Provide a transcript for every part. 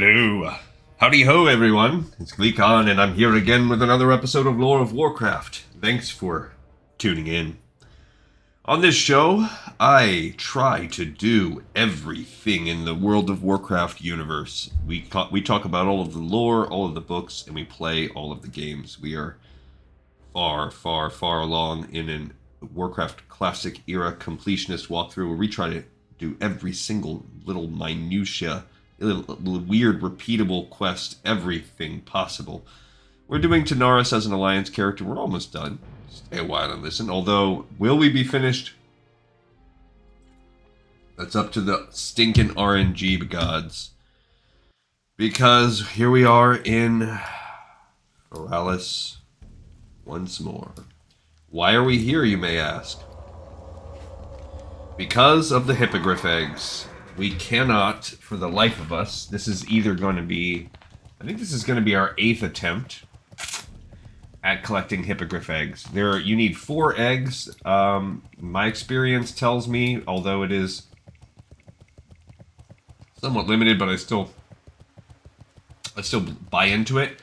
Hello. Howdy ho, everyone. It's Gleekon, and I'm here again with another episode of Lore of Warcraft. Thanks for tuning in. On this show, I try to do everything in the World of Warcraft universe. We talk about all of the lore, all of the books, and we play all of the games. We are far along in an Warcraft Classic era completionist walkthrough where we try to do every single little minutia, little weird, repeatable quest, everything possible. We're doing Tanaris as an alliance character. We're almost done. Stay a while and listen. Although, will we be finished? That's up to the stinking RNG gods. Because here we are in Feralis once more. Why are we here, you may ask? Because of the hippogriff eggs. We cannot, for the life of us, this is either going to be, I think this is going to be our 8th attempt at collecting hippogriff eggs. You need 4 eggs. My experience tells me, although it is somewhat limited, but I still buy into it,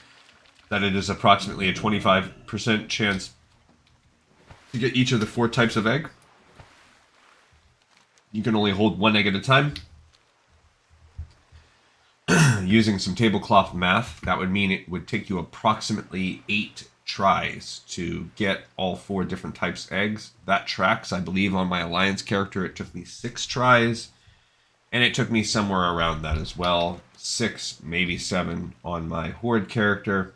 that it is approximately a 25% chance to get each of the 4 types of egg. You can only hold 1 egg at a time. Using some tablecloth math, that would mean it would take you approximately 8 tries to get all 4 different types of eggs. That tracks. I believe on my Alliance character it took me 6 tries, and it took me somewhere around that as well. 6, maybe 7 on my Horde character.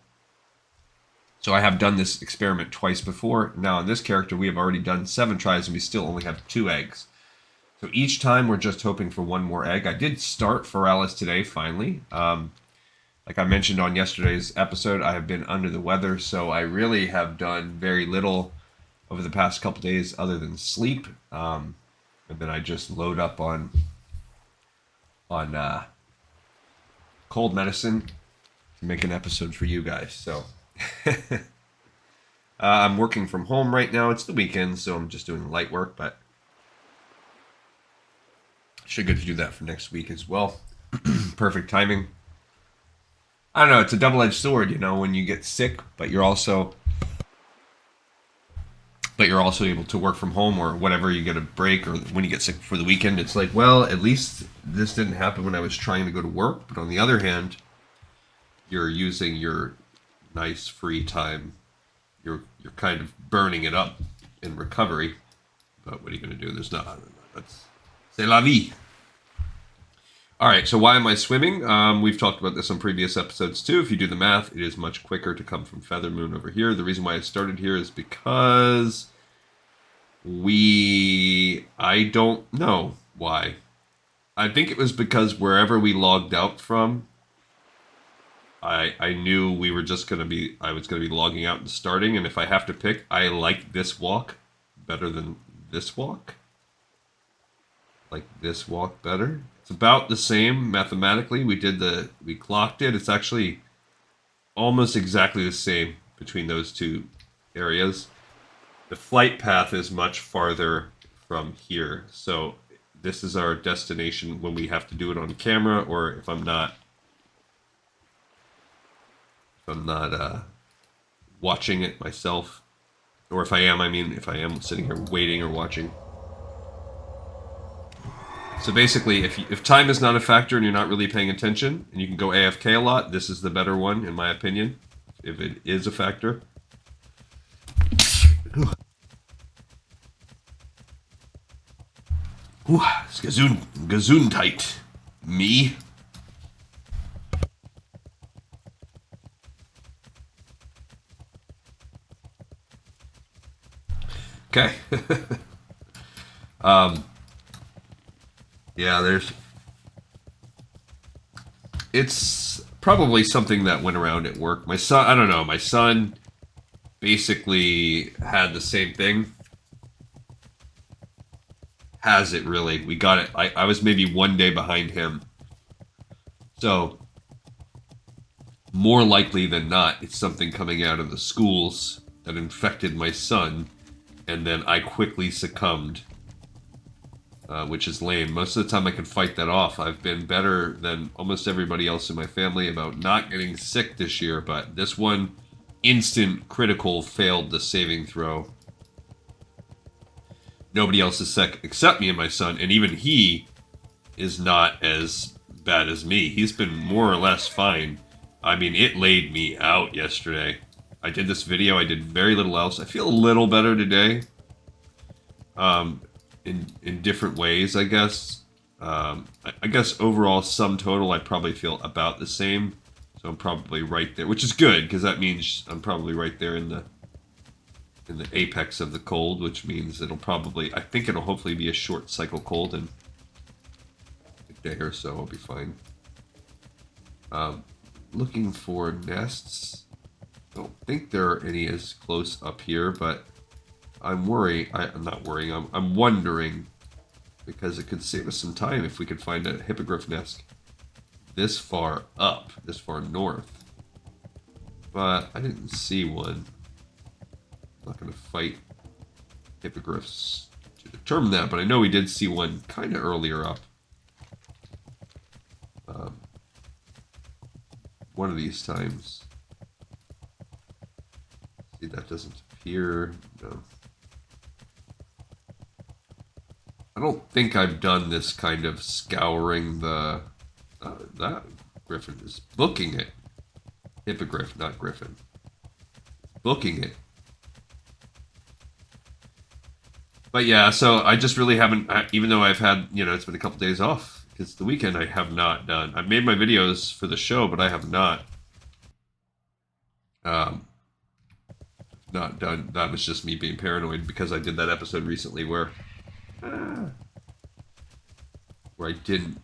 So I have done this experiment twice before. Now on this character we have already done 7 tries and we still only have 2 eggs. So each time we're just hoping for 1 more egg. I did start Feralis today, finally. Like I mentioned on yesterday's episode, I have been under the weather, so I really have done very little over the past couple days other than sleep. And then I just load up on cold medicine to make an episode for you guys. So I'm working from home right now. It's the weekend, so I'm just doing light work, but should get to do that for next week as well. Perfect timing. I don't know, it's a double-edged sword, when you get sick, but you're also able to work from home or whatever, you get a break, or when you get sick for the weekend, it's like, well, at least this didn't happen when I was trying to go to work. But on the other hand, you're using your nice free time. You're kind of burning it up in recovery. But what are you going to do? There's not. C'est la vie. Alright, so why am I swimming? We've talked about this on previous episodes too. If you do the math, it is much quicker to come from Feathermoon over here. The reason why I started here is because I don't know why. I think it was because wherever we logged out from, I knew I was going to be logging out and starting, and if I have to pick, I like this walk better than this walk. Like this walk better. It's about the same mathematically. We clocked it. It's actually almost exactly the same between those two areas. The flight path is much farther from here. So this is our destination when we have to do it on camera, or if I'm not watching it myself. Or if I am sitting here waiting or watching. So basically, if time is not a factor and you're not really paying attention, and you can go AFK a lot, this is the better one, in my opinion. If it is a factor. It's Gesundheit. Me. Okay. Yeah, it's probably something that went around at work. My son basically had the same thing. Has it really? We got it. I was maybe 1 day behind him. So, more likely than not, it's something coming out of the schools that infected my son, and then I quickly succumbed which is lame. Most of the time I can fight that off. I've been better than almost everybody else in my family about not getting sick this year, but this one, instant critical, failed the saving throw. Nobody else is sick except me and my son, and even he is not as bad as me. He's been more or less fine. I mean, it laid me out yesterday. I did this video. I did very little else. I feel a little better today. In different ways, I guess. I guess overall, sum total, I probably feel about the same. So I'm probably right there, which is good, because that means I'm probably right there in the apex of the cold, which means it'll probably, I think it'll hopefully be a short cycle cold, and a day or so I'll be fine. Looking for nests. I don't think there are any as close up here, but I'm worried. I'm not worrying. I'm wondering, because it could save us some time if we could find a hippogriff nest this far up, this far north. But I didn't see one. I'm not going to fight hippogriffs to determine that, but I know we did see one kind of earlier up. One of these times. See, that doesn't appear. No. I don't think I've done this kind of scouring the... that griffin is booking it. Hippogriff, not griffin. Booking it. But yeah, so I just really haven't, even though I've had, it's been a couple days off. Because the weekend I have not done. I've made my videos for the show, but I have not. Not done. That was just me being paranoid because I did that episode recently where I didn't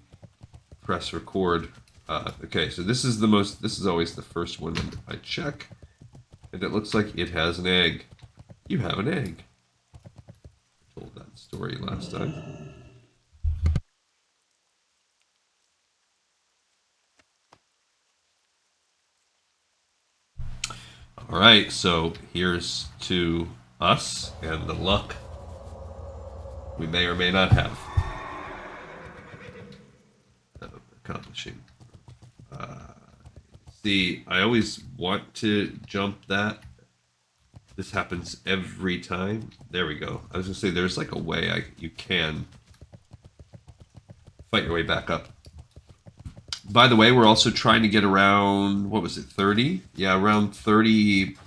press record. Okay, so this is always the first one I check, and it looks like it has an egg. You have an egg. I told that story last time. All right, so here's to us and the luck we may or may not have of accomplishing. See, I always want to jump that. This happens every time. There we go. I was gonna say there's like a way you can fight your way back up. By the way, we're also trying to get around, what was it, 30? Yeah, around 30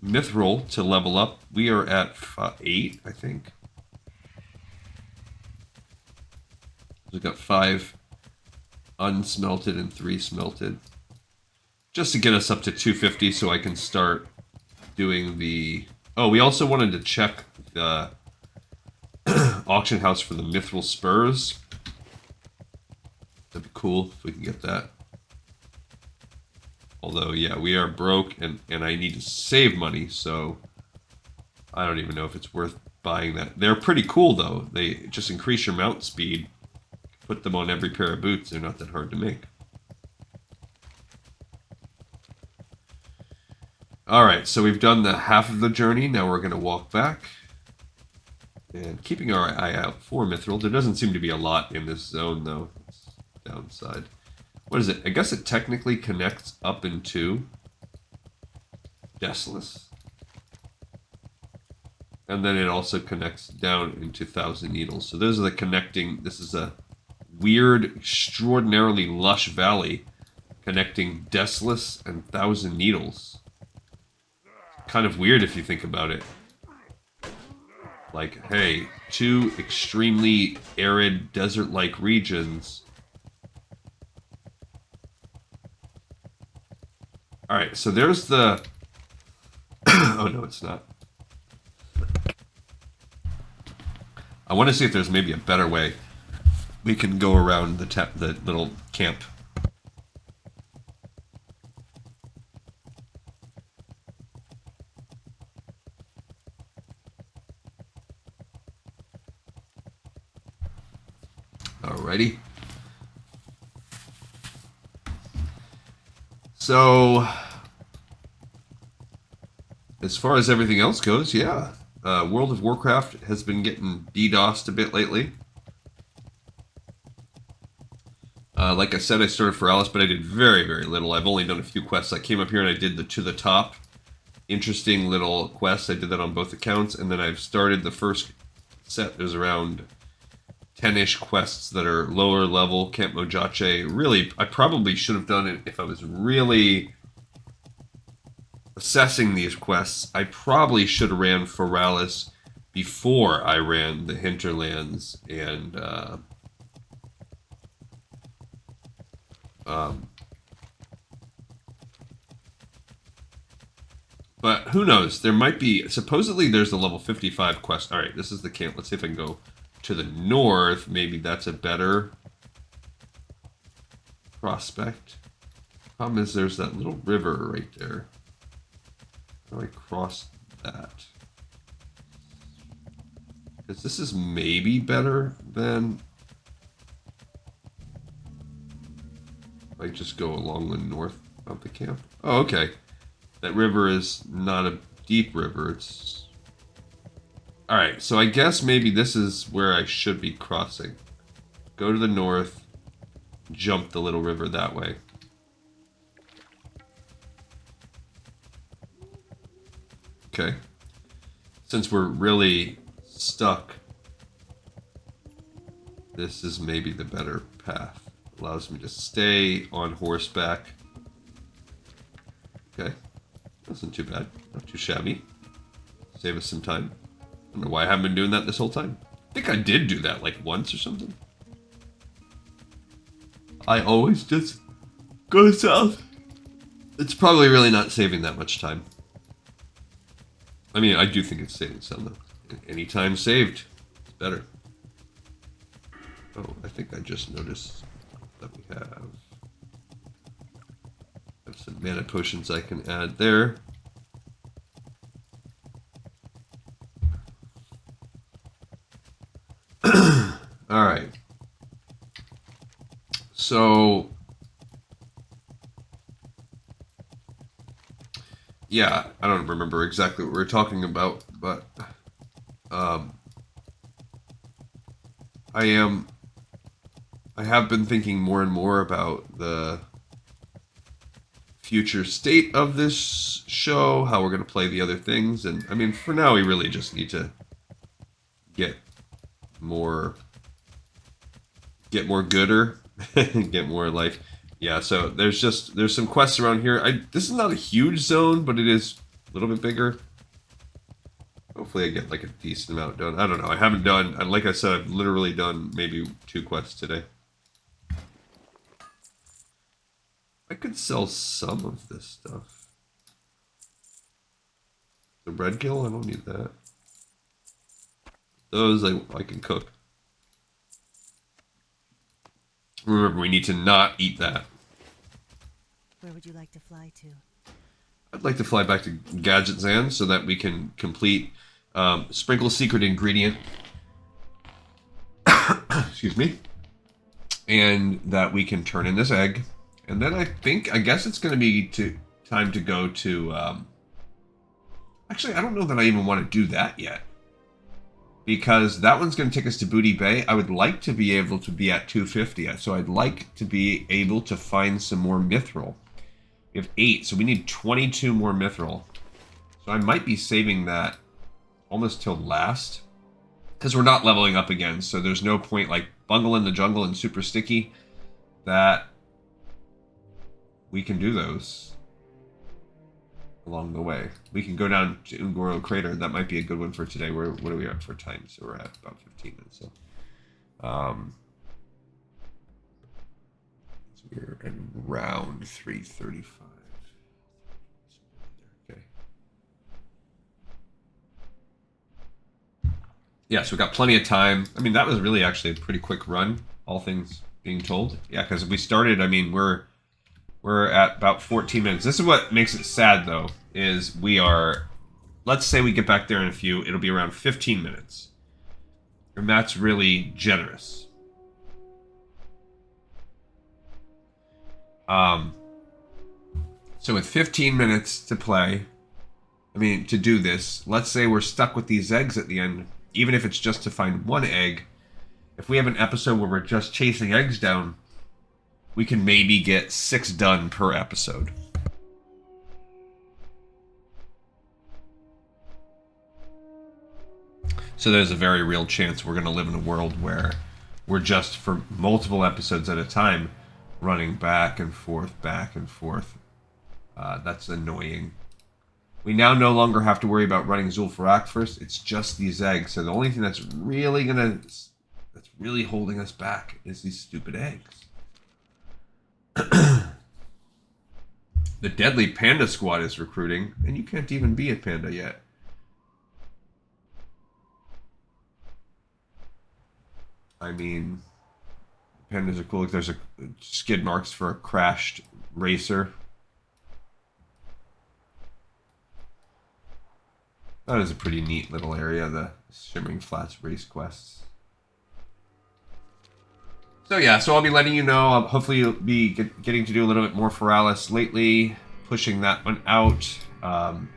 mithril to level up. We are at 8, I think. We've got 5 unsmelted and 3 smelted. Just to get us up to 250 so I can start doing the... Oh, we also wanted to check the auction house for the mithril spurs. That'd be cool if we can get that. Although, yeah, we are broke and I need to save money, so I don't even know if it's worth buying that. They're pretty cool, though. They just increase your mount speed. Put them on every pair of boots. They're not that hard to make. Alright, so we've done the half of the journey. Now we're going to walk back. And keeping our eye out for mithril. There doesn't seem to be a lot in this zone, though. It's downside. What is it? I guess it technically connects up into Desolus. And then it also connects down into Thousand Needles. So those are the connecting... This is a weird, extraordinarily lush valley connecting Desolus and Thousand Needles. Kind of weird if you think about it. Like, hey, 2 extremely arid, desert-like regions. Alright, so there's the... Oh, no, it's not. I want to see if there's maybe a better way we can go around the little camp. Alrighty. So, as far as everything else goes, yeah. World of Warcraft has been getting DDoSed a bit lately. Like I said, I started for Alice, but I did very, very little. I've only done a few quests. I came up here and I did the To the Top. Interesting little quests. I did that on both accounts. And then I've started the first set. There's around 10-ish quests that are lower level. Camp Mojache. Really, I probably should have done it if I was really assessing these quests. I probably should have ran Foralis before I ran the Hinterlands and but who knows? There might be, supposedly there's the level 55 quest. All right, this is the camp. Let's see if I can go to the north. Maybe that's a better prospect. Problem is there's that little river right there. How do I cross that? Because this is maybe better than... I just go along the north of the camp. Oh, okay. That river is not a deep river. It's... Alright, so I guess maybe this is where I should be crossing. Go to the north, jump the little river that way. Okay. Since we're really stuck, this is maybe the better path. Allows me to stay on horseback. Okay. Wasn't too bad. Not too shabby. Save us some time. I don't know why I haven't been doing that this whole time. I think I did do that like once or something. I always just go south. It's probably really not saving that much time. I mean, I do think it's saving some though. Any time saved, it's better. Oh, I think I just noticed that we have some mana potions I can add there. Alright. So, yeah, I don't remember exactly what we were talking about, but I have been thinking more and more about the future state of this show, how we're going to play the other things, and I mean, for now, we really just need to get more gooder, get more life. Yeah, so there's some quests around here. This is not a huge zone, but it is a little bit bigger. Hopefully I get like a decent amount done. I don't know. I haven't done, like I said, I've literally done maybe 2 quests today. I could sell some of this stuff. The red gill, I don't need that. Those I can cook. Remember, we need to not eat that. Where would you like to fly to? I'd like to fly back to Gadget Zan so that we can complete Sprinkle's secret ingredient. Excuse me. And that we can turn in this egg. And then I guess it's going to be time to go to... Actually, I don't know that I even want to do that yet. Because that one's going to take us to Booty Bay. I would like to be able to be at 250. So I'd like to be able to find some more mithril. We have 8, so we need 22 more mithril. So I might be saving that almost till last. Because we're not leveling up again. So there's no point like Bungle in the Jungle and Super Sticky. That we can do those along the way. We can go down to Ungoro Crater. That might be a good one for today. What are we at for time? So we're at about 15 minutes. So, we're at around 3:35. Okay. Yeah, so we got plenty of time. I mean, that was really actually a pretty quick run, all things being told. Yeah, because we started, I mean, we're at about 14 minutes. This is what makes it sad, though, is we are... Let's say we get back there in a few. It'll be around 15 minutes. And that's really generous. So with 15 minutes to play, I mean, to do this, let's say we're stuck with these eggs at the end, even if it's just to find one egg. If we have an episode where we're just chasing eggs down, we can maybe get 6 done per episode. So there's a very real chance we're going to live in a world where we're just, for multiple episodes at a time, running back and forth, back and forth. That's annoying. We now no longer have to worry about running Zul'Farrak first. It's just these eggs. So the only thing that's really holding us back is these stupid eggs. The Deadly Panda Squad is recruiting, and you can't even be a panda yet. I mean, pandas are cool. Like, there's a skid marks for a crashed racer. That is a pretty neat little area, the Shimmering Flats race quests. So yeah, so I'll be letting you know. Hopefully you'll be getting to do a little bit more Feralis lately, pushing that one out, and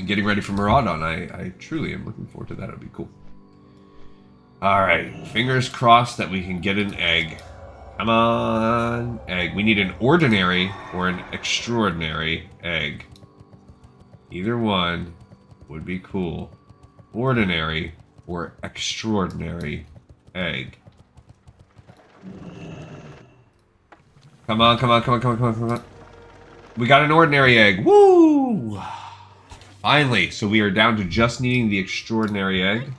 getting ready for Maraudon. I truly am looking forward to that. It'll be cool. Alright, fingers crossed that we can get an egg. Come on, egg. We need an ordinary or an extraordinary egg. Either one would be cool. Ordinary or extraordinary egg. Come on, come on, come on, come on, come on, come on. We got an ordinary egg. Woo! Finally, so we are down to just needing the extraordinary egg.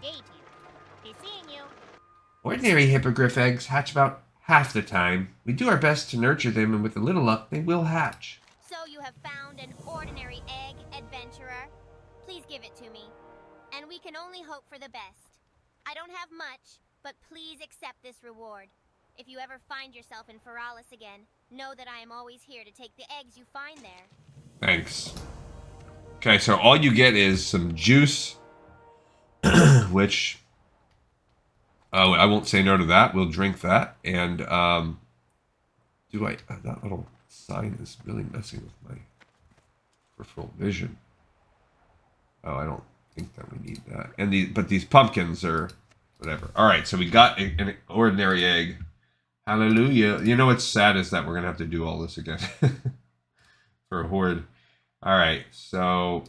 Ordinary hippogriff eggs hatch about half the time. We do our best to nurture them, and with a little luck, they will hatch. So you have found an ordinary egg, adventurer? Please give it to me. And we can only hope for the best. I don't have much, but please accept this reward. If you ever find yourself in Feralis again, know that I am always here to take the eggs you find there. Thanks. Okay, so all you get is some juice, which... I won't say no to that. We'll drink that. And, that little sign is really messing with my peripheral vision. Oh, I don't think that we need that. But these pumpkins are whatever. Alright, so we got an ordinary egg. Hallelujah. You know what's sad is that we're going to have to do all this again. For a horde. Alright, so...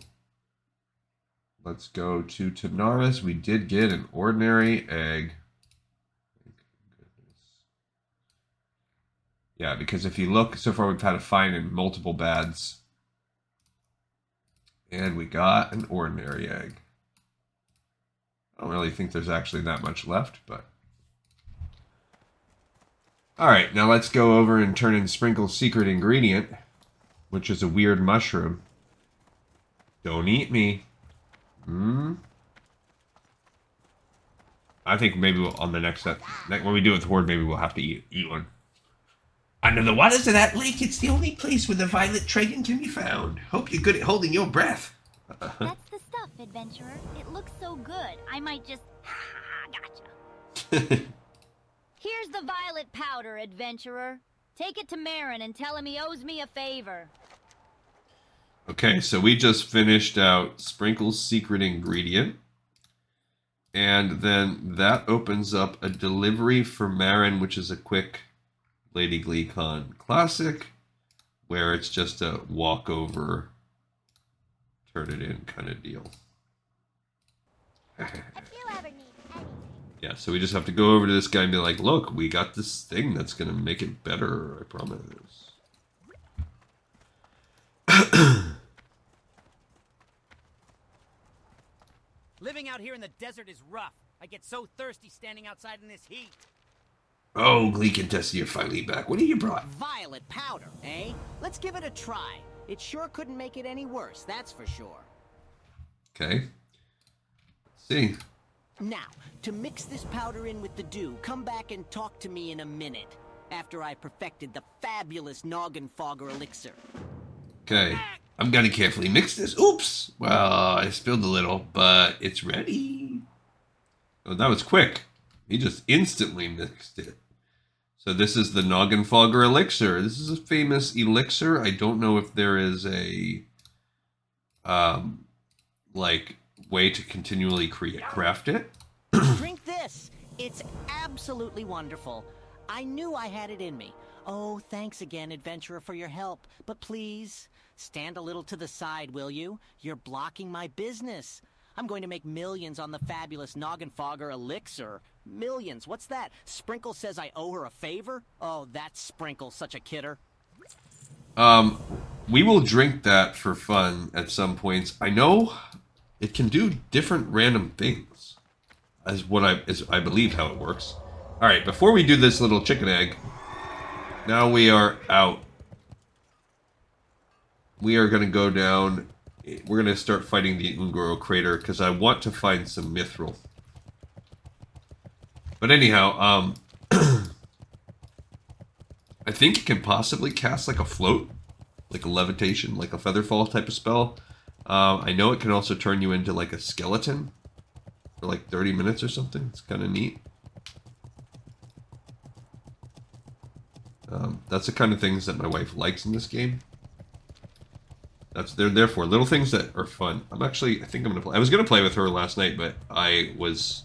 let's go to Tanaris. We did get an ordinary egg. Yeah, because if you look, so far we've had a find in multiple bads. And we got an ordinary egg. I don't really think there's actually that much left, but... Alright, now let's go over and turn in Sprinkle's secret ingredient, which is a weird mushroom. Don't eat me. I think maybe on the next step, when we do it with Horde, maybe we'll have to eat one. Under the waters of that lake, it's the only place where the violet dragon can be found. Hope you're good at holding your breath. That's the stuff, adventurer. It looks so good. I might just... gotcha. Here's the violet powder, adventurer. Take it to Marin and tell him he owes me a favor. Okay, so we just finished out Sprinkle's secret ingredient. And then that opens up a delivery for Marin, which is a quick Lady GleeCon classic, where it's just a walkover, turn it in kind of deal. If you ever need anything. Yeah, so we just have to go over to this guy and be like, look, we got this thing that's going to make it better, I promise. Living out here in the desert is rough. I get so thirsty standing outside in this heat. Oh, Gleek and Tessie are finally back. What have you brought? Violet powder, eh? Let's give it a try. It sure couldn't make it any worse, that's for sure. Okay. Let's see. Now, to mix this powder in with the dew, come back and talk to me in a minute, after I perfected the fabulous Noggenfogger Elixir. Okay. I'm gonna carefully mix this. Oops! Well, I spilled a little, but it's ready. Oh, that was quick. He just instantly mixed it. So this is the Noggenfogger Elixir. This is a famous elixir. I don't know if there is a, like, way to continually craft it. Drink this. It's absolutely wonderful. I knew I had it in me. Oh, thanks again, adventurer, for your help. But please, stand a little to the side, will you? You're blocking my business. I'm going to make millions on the fabulous Noggenfogger Elixir. Millions, what's that? Sprinkle says I owe her a favor? Oh, that's Sprinkle, such a kidder. We will drink that for fun at some points. I know it can do different random things, as I believe how it works. All right, before we do this little chicken egg, now we are out. We are going to go down. We're going to start fighting the Ungoro crater because I want to find some mithril. But anyhow, I think it can possibly cast like a float, like a levitation, like a featherfall type of spell. I know it can also turn you into like a skeleton for like 30 minutes or something. It's kind of neat. That's the kind of things that my wife likes in this game. They're there for little things that are fun. I think I'm gonna play. I was gonna play with her last night, but I was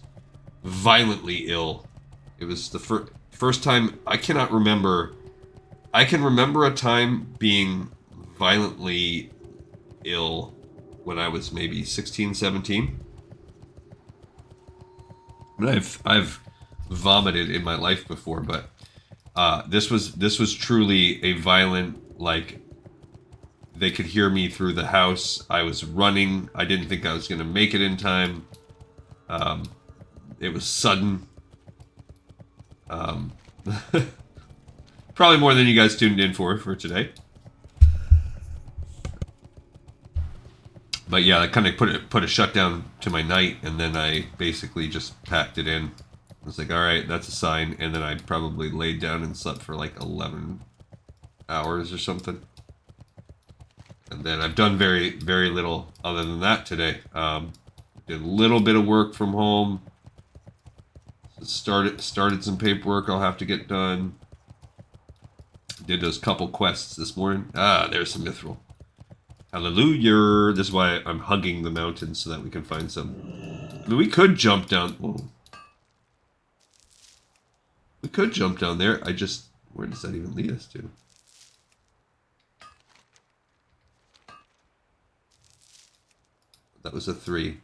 violently ill. It was the first time. I cannot remember. I can remember a time being violently ill when I was maybe 16, 17. I've vomited in my life before, but this was truly a violent, like, they could hear me through the house. I was running. I didn't think I was going to make it in time. It was sudden. Probably more than you guys tuned in for today. But yeah, I kind of put a shutdown to my night, and then I basically just packed it in. I was like, all right, that's a sign. And then I probably laid down and slept for like 11 hours or something. And then I've done very, very little other than that today. Did a little bit of work from home. Started some paperwork I'll have to get done. Did those couple quests this morning. There's some mithril. Hallelujah. This is why I'm hugging the mountains so that we can find some. I mean, we could jump down. Whoa. We could jump down there. Where does that even lead us to? That was a 3.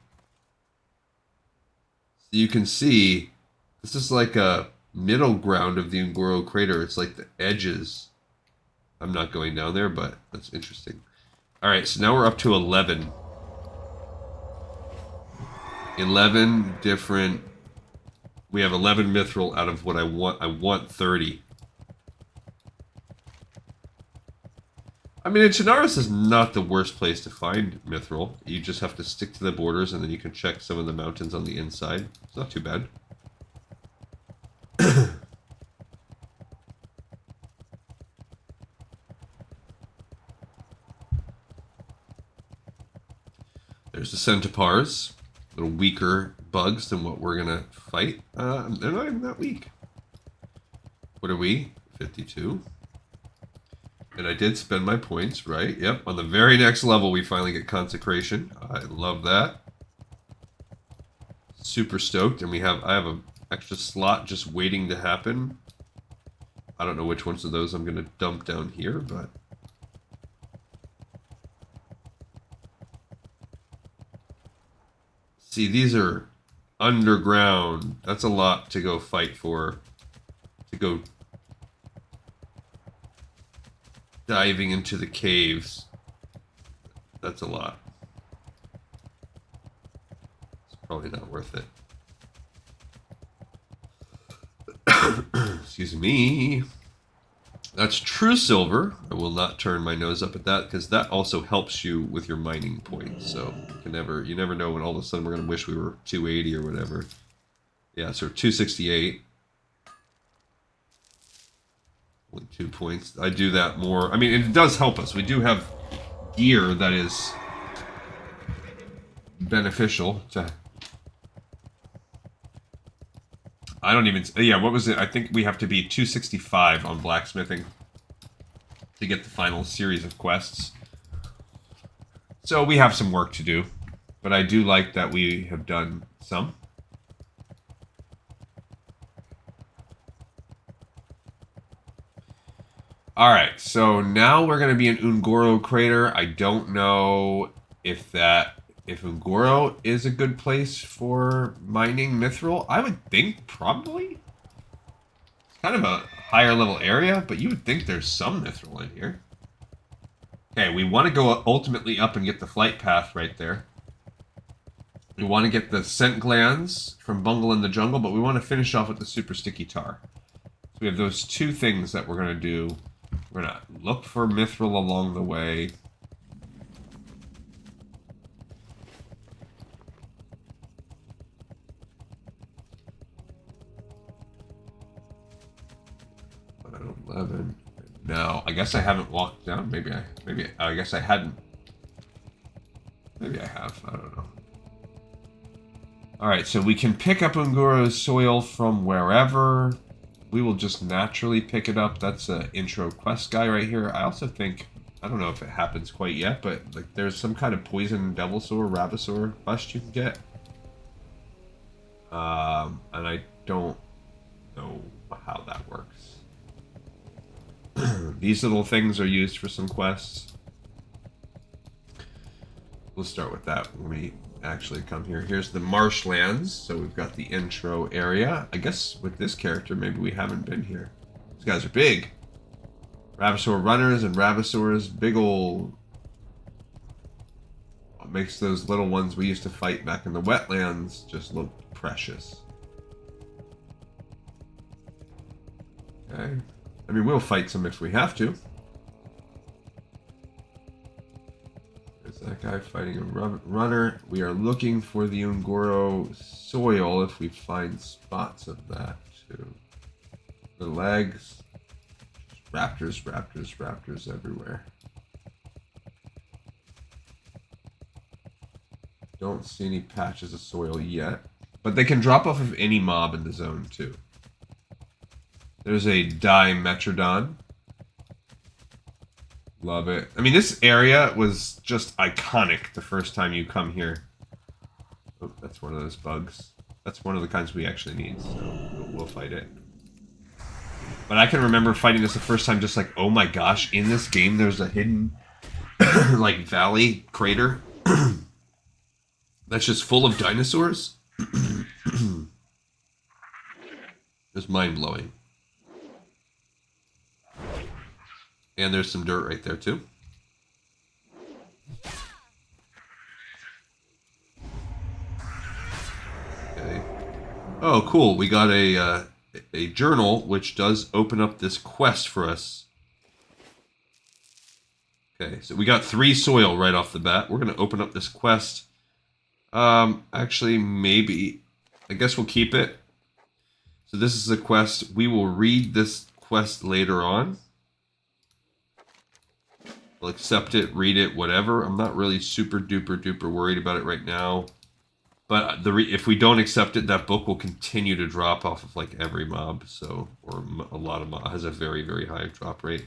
So you can see, this is like a middle ground of the Ungoro crater. It's like the edges. I'm not going down there, but that's interesting. Alright, so now we're up to 11. 11 different... We have 11 mithril out of what I want. I want 30. I mean, Tanaris is not the worst place to find mithril. You just have to stick to the borders, and then you can check some of the mountains on the inside. It's not too bad. There's the centaurs. A little weaker bugs than what we're going to fight. They're not even that weak. What are we? 52. And I did spend my points, right? Yep. On the very next level, we finally get consecration. I love that. Super stoked. And I have an extra slot just waiting to happen. I don't know which ones of those I'm going to dump down here, but... See, these are underground. That's a lot to go fight for. To go diving into the caves. That's a lot. It's probably not worth it. Excuse me. That's true silver. I will not turn my nose up at that because that also helps you with your mining points. So you never know when all of a sudden we're gonna wish we were 280 or whatever. Yeah, so 268. Only 2 points. I do that more. I mean, it does help us. We do have gear that is beneficial to. I don't even... Yeah, what was it? I think we have to be 265 on blacksmithing to get the final series of quests. So we have some work to do. But I do like that we have done some. Alright, so now we're going to be in Ungoro Crater. I don't know if Ungoro is a good place for mining mithril. I would think probably. It's kind of a higher level area, but you would think there's some mithril in here. Okay, we want to go ultimately up and get the flight path right there. We want to get the scent glands from Bungle in the jungle, but we want to finish off with the super sticky tar. So we have those two things that we're going to do. We're going to look for mithril along the way. About 11. No, I guess I haven't walked down. Maybe I guess I hadn't. Maybe I have. I don't know. Alright, so we can pick up Ungoro's soil from wherever. We will just naturally pick it up. That's an intro quest guy right here. I also think, I don't know if it happens quite yet, but like there's some kind of poison devilsaur, rabbsaur quest you can get. And I don't know how that works. These little things are used for some quests. We'll start with that when we actually come here. Here's the marshlands. So we've got the intro area. I guess with this character, maybe we haven't been here. These guys are big. Rabbsaur runners and rabbsaurs. Big ol'... What makes those little ones we used to fight back in the wetlands just look precious. Okay. I mean, we'll fight some if we have to. There's that guy fighting a runner. We are looking for the Ungoro soil if we find spots of that too. The legs. Raptors, raptors, raptors everywhere. Don't see any patches of soil yet. But they can drop off of any mob in the zone too. There's a Dimetrodon. Love it. I mean, this area was just iconic the first time you come here. Oh, that's one of those bugs. That's one of the kinds we actually need, so we'll fight it. But I can remember fighting this the first time just like, oh my gosh, in this game there's a hidden, like, valley crater that's just full of dinosaurs. It's mind-blowing. And there's some dirt right there, too. Okay. Oh, cool. We got a journal, which does open up this quest for us. Okay, so we got 3 soil right off the bat. We're going to open up this quest. Actually, maybe. I guess we'll keep it. So this is a quest. We will read this quest later on. We'll accept it, read it, whatever. I'm not really super duper duper worried about it right now. But if we don't accept it, that book will continue to drop off of like every mob. So, or a lot of mob has a very, very high drop rate.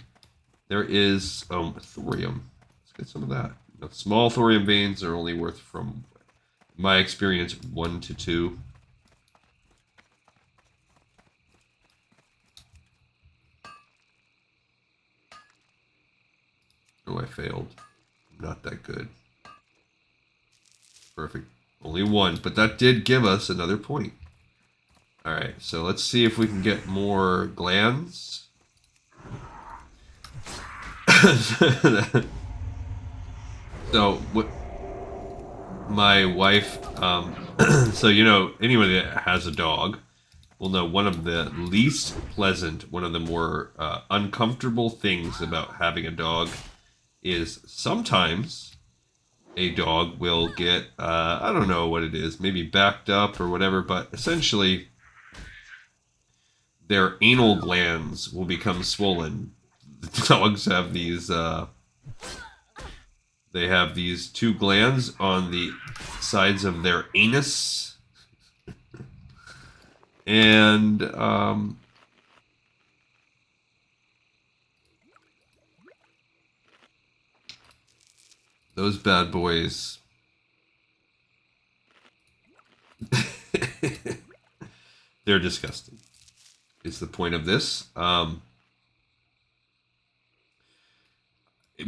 There is thorium. Let's get some of that. Now, small thorium veins are only worth, from my experience, 1 to 2. Oh, I failed. Not that good. Perfect. Only 1, but that did give us another point. Alright, so let's see if we can get more glands. So, what my wife, so, you know, anybody that has a dog will know one of the least pleasant, one of the more uncomfortable things about having a dog is sometimes a dog will get, I don't know what it is, maybe backed up or whatever, but essentially their anal glands will become swollen. The dogs have these, they have these 2 glands on the sides of their anus. And, those bad boys. They're disgusting. Is the point of this.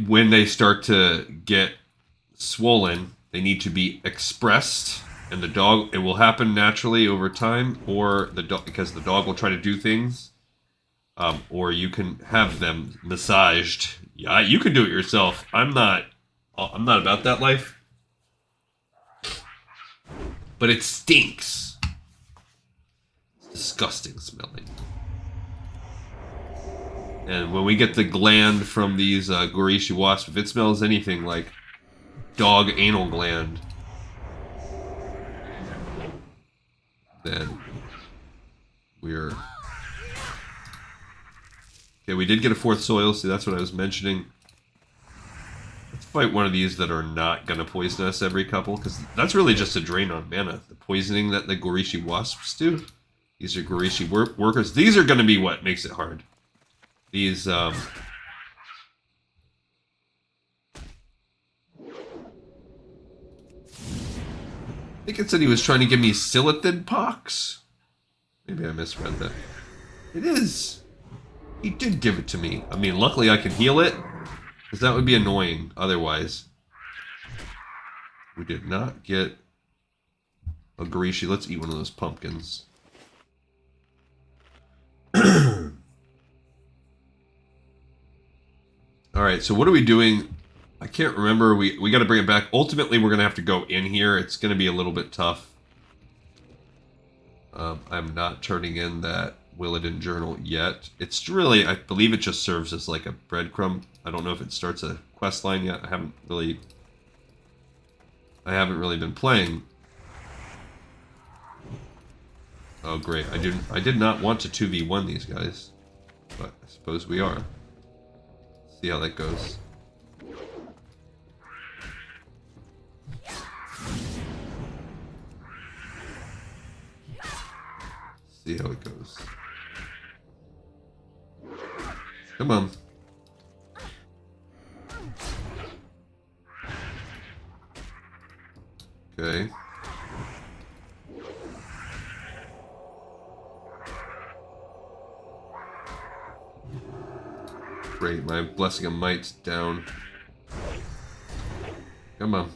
when they start to get swollen, they need to be expressed, and the dog, it will happen naturally over time, or the dog, because the dog will try to do things, or you can have them massaged. Yeah, you can do it yourself. I'm not about that life, but it stinks. It's disgusting smelling. And when we get the gland from these Gorishi wasps, if it smells anything like dog anal gland, then we're... Okay, we did get a 4th soil, see that's what I was mentioning. Let's fight one of these that are not going to poison us every couple, because that's really just a drain on mana. The poisoning that the Gorishi wasps do, these are Gorishi workers. These are going to be what makes it hard. These, I think it said he was trying to give me Silithid pox. Maybe I misread that. It is. He did give it to me. I mean, luckily I can heal it, because that would be annoying otherwise. We did not get a Gorishi. Let's eat one of those pumpkins. Alright, so what are we doing? I can't remember. We got to bring it back. Ultimately, we're going to have to go in here. It's going to be a little bit tough. I'm not turning in that Willadin journal yet. It's really, I believe it just serves as like a breadcrumb. I don't know if it starts a quest line yet. I haven't really been playing. Oh great, I did not want to 2v1 these guys, but I suppose we are. See how that goes. See how it goes. Come on. Okay. Great, my Blessing of Might's down. Come on.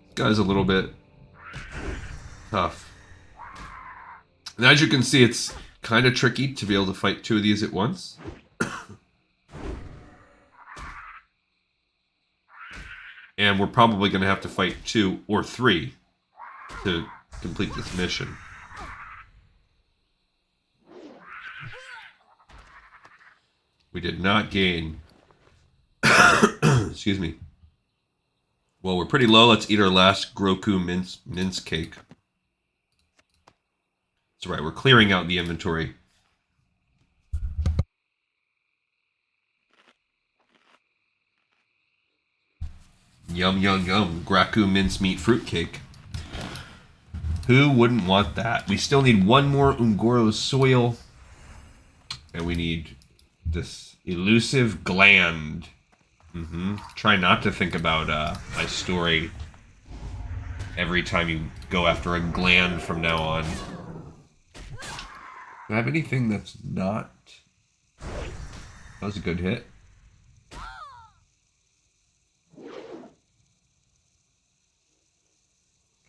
This guy's a little bit tough. And as you can see, it's kind of tricky to be able to fight 2 of these at once. And we're probably going to have to fight 2 or 3 to complete this mission. We did not gain... Excuse me. Well, we're pretty low. Let's eat our last Groku mince cake. That's right, we're clearing out the inventory. Yum, yum, yum. Graku mincemeat fruitcake. Who wouldn't want that? We still need 1 more Ungoro soil. And we need this elusive gland. Try not to think about my story every time you go after a gland from now on. Do I have anything that's not... That was a good hit.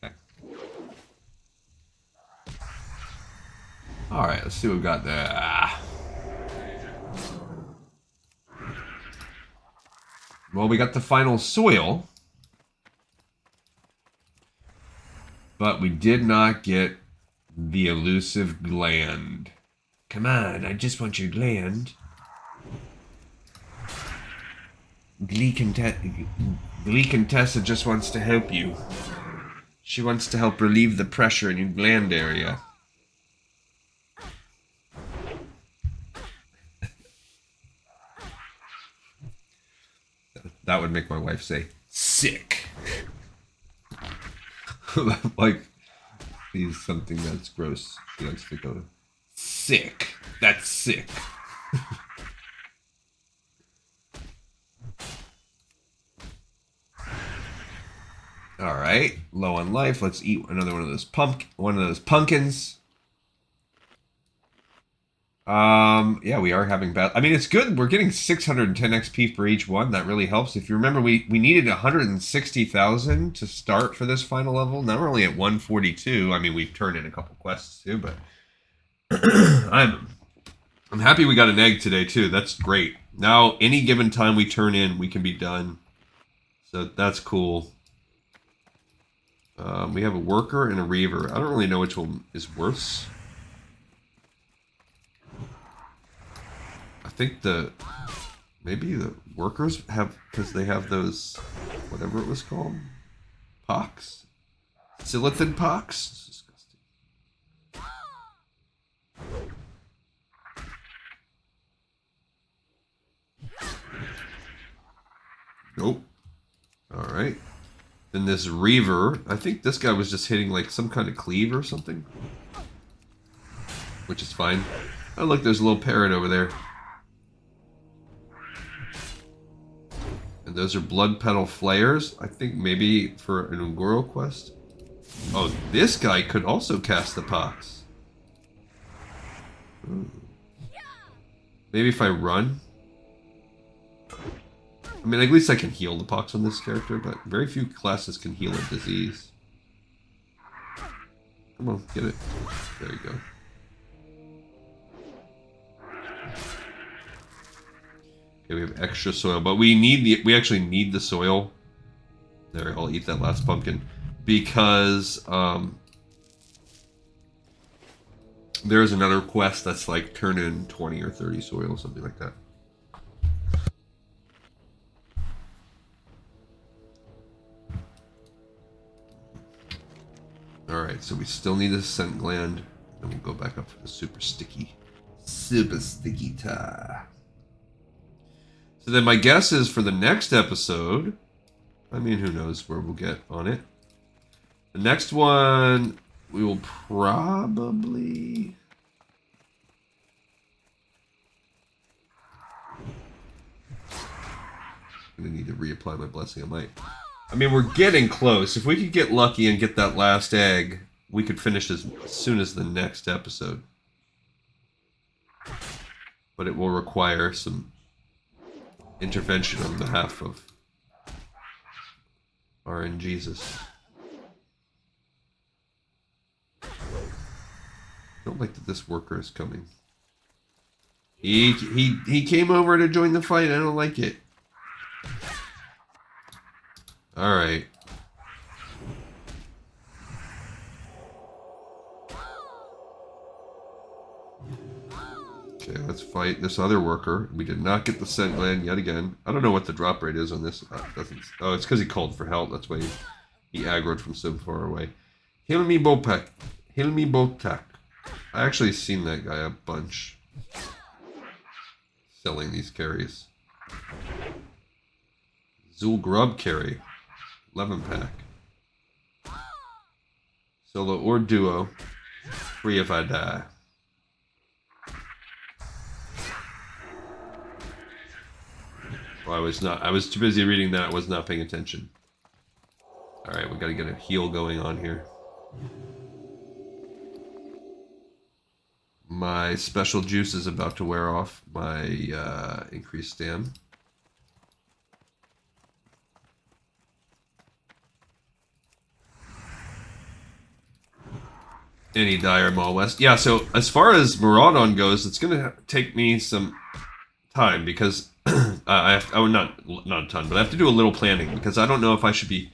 Okay. Alright, let's see what we've got there. Well, we got the final soil. But we did not get the elusive gland. Come on, I just want your gland. Glee Contessa just wants to help you. She wants to help relieve the pressure in your gland area. That would make my wife say, sick. Like, he's something that's gross. She likes to go, sick. That's sick. All right, low on life. Let's eat another one of those pumpkins. Yeah, we are having bad. I mean, it's good. We're getting 610 XP for each one. That really helps. If you remember, we needed 160,000 to start for this final level. Now we're only at 142. I mean, we've turned in a couple quests too, but I'm happy we got an egg today too. That's great. Now, any given time we turn in, we can be done. So that's cool. We have a worker and a reaver. I don't really know which one is worse. I think maybe the workers have, because they have those, whatever it was called, pox? Silithid pox? It's disgusting. Nope. Alright. Then this reaver, I think this guy was just hitting like some kind of cleave or something. Which is fine. Oh look, there's a little parrot over there. And those are blood petal flares. I think maybe for an Ungoro quest. Oh, this guy could also cast the pox. Ooh. Maybe if I run. I mean, at least I can heal the pox on this character, but very few classes can heal a disease. Come on, get it. There you go. Okay, we have extra soil, but we actually need the soil. There, I'll eat that last pumpkin. Because, there's another quest that's like turn in 20 or 30 soil, something like that. Alright, so we still need a scent gland. And we'll go back up for the super sticky tar. So then my guess is for the next episode, I mean, who knows where we'll get on it. The next one, we will probably... I'm gonna need to reapply my blessing. I mean, we're getting close. If we could get lucky and get that last egg, we could finish as soon as the next episode. But it will require some intervention on behalf of RN Jesus. I don't like that this worker is coming. He came over to join the fight. I don't like it. Alright. Okay, let's fight this other worker. We did not get the scent gland yet again. I don't know what the drop rate is on this. Oh, it's because he called for help. That's why he aggroed from so far away. Heal me Bopek. Heal me Botak. I actually seen that guy a bunch. Selling these carries. Zul Grub carry. 11 pack. Solo or duo. Free if I die. Well, I was too busy reading that. I was not paying attention. Alright, we gotta get a heal going on here. My special juice is about to wear off my increased stam. Any dire Mall West. Yeah, so as far as Maraudon goes, it's gonna take me some time because not a ton, but I have to do a little planning because I don't know if I should be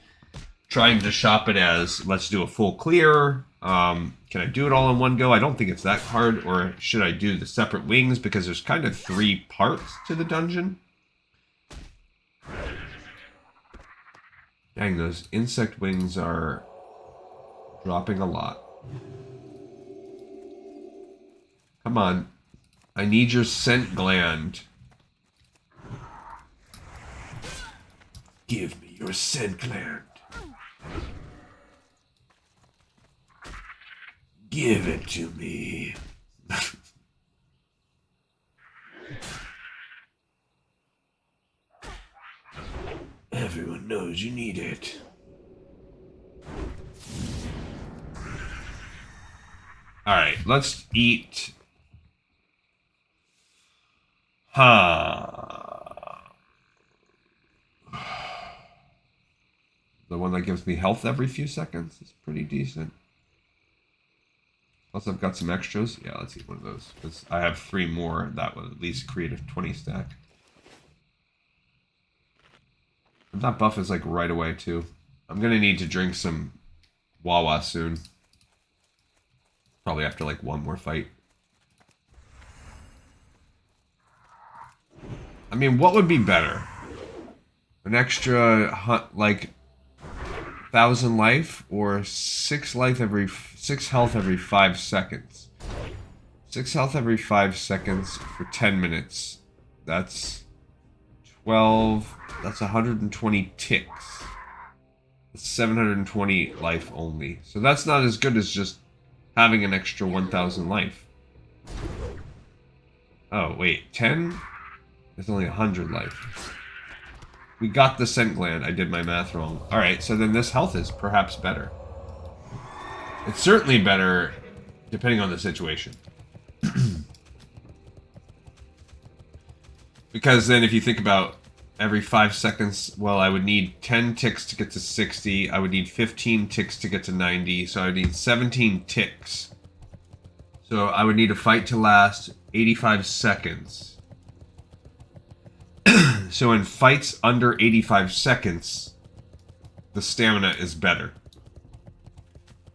trying to shop it as let's do a full clear. Can I do it all in one go? I don't think it's that hard, or should I do the separate wings because there's kind of 3 parts to the dungeon. Dang, those insect wings are dropping a lot. Come on. I need your scent gland. Give me your scent gland. Give it to me. Everyone knows you need it. Alright, let's eat Huh. The one that gives me health every few seconds is pretty decent. Plus I've got some extras. Yeah, let's eat one of those. Because I have 3 more. That would at least create a 20 stack. And that buff is like right away too. I'm going to need to drink some Wawa soon. Probably after like one more fight. I mean, what would be better? An extra, like, 1,000 life or 6 health every 5 seconds? 6 health every 5 seconds for 10 minutes. That's 12. That's 120 ticks. That's 720 life only. So that's not as good as just having an extra 1,000 life. Oh, wait. 10? It's only 100 life. We got the scent gland. I did my math wrong. Alright, so then this health is perhaps better. It's certainly better depending on the situation. Because then if you think about every 5 seconds, well, I would need 10 ticks to get to 60. I would need 15 ticks to get to 90. So I would need 17 ticks. So I would need a fight to last 85 seconds. So in fights under 85 seconds, the stamina is better.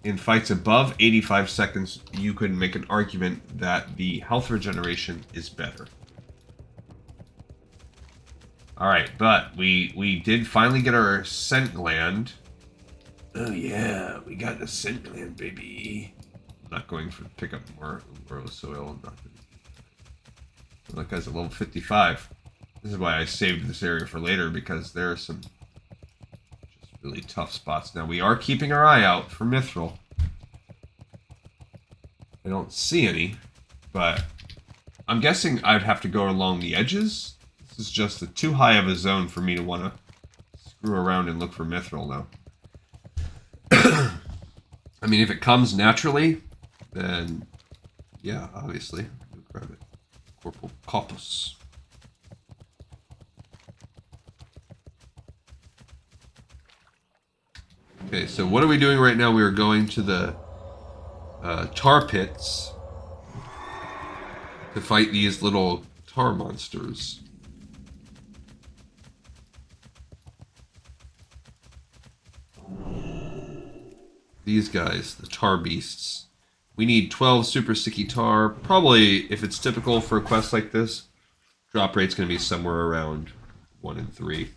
In fights above 85 seconds, you could make an argument that the health regeneration is better. Alright, but we did finally get our scent gland. Oh yeah, we got the scent gland, baby. I'm not going for pick up more soil. I'm not going to. That guy's at level 55. This is why I saved this area for later, because there are some just really tough spots. Now, we are keeping our eye out for mithril. I don't see any, but I'm guessing I'd have to go along the edges. This is just too high of a zone for me to want to screw around and look for mithril now. I mean, if it comes naturally, then yeah, obviously, we'll grab it. Corporal Copus. Okay, so what are we doing right now? We are going to the tar pits to fight these little tar monsters. These guys, the tar beasts. We need 12 super sticky tar. Probably, if it's typical for a quest like this, drop rate's going to be somewhere around 1 in 3.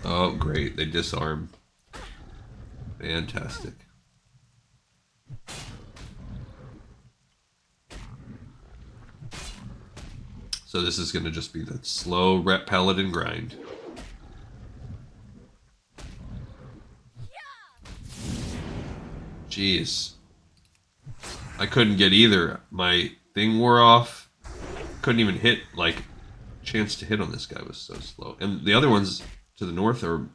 Oh, great. They disarm. Fantastic. So this is going to just be that slow rep paladin grind. Jeez. I couldn't get either. My thing wore off. Couldn't even hit, like, chance to hit on this guy was so slow. And the other ones to the north are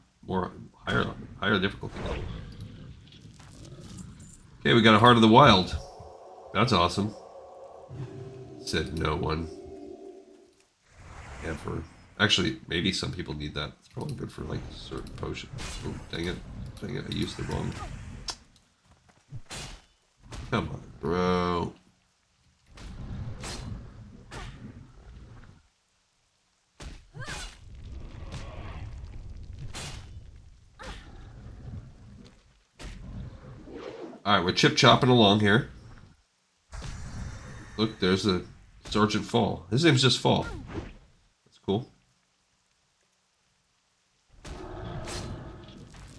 higher difficulty level. Okay, we got a Heart of the Wild. That's awesome. Said no one. Ever. Actually, maybe some people need that. It's probably good for, like, certain potions. Oh, dang it. Dang it, I used the wrong. Come on, bro. Alright, we're chip-chopping along here. Look, there's a Sergeant Fall. His name's just Fall. That's cool.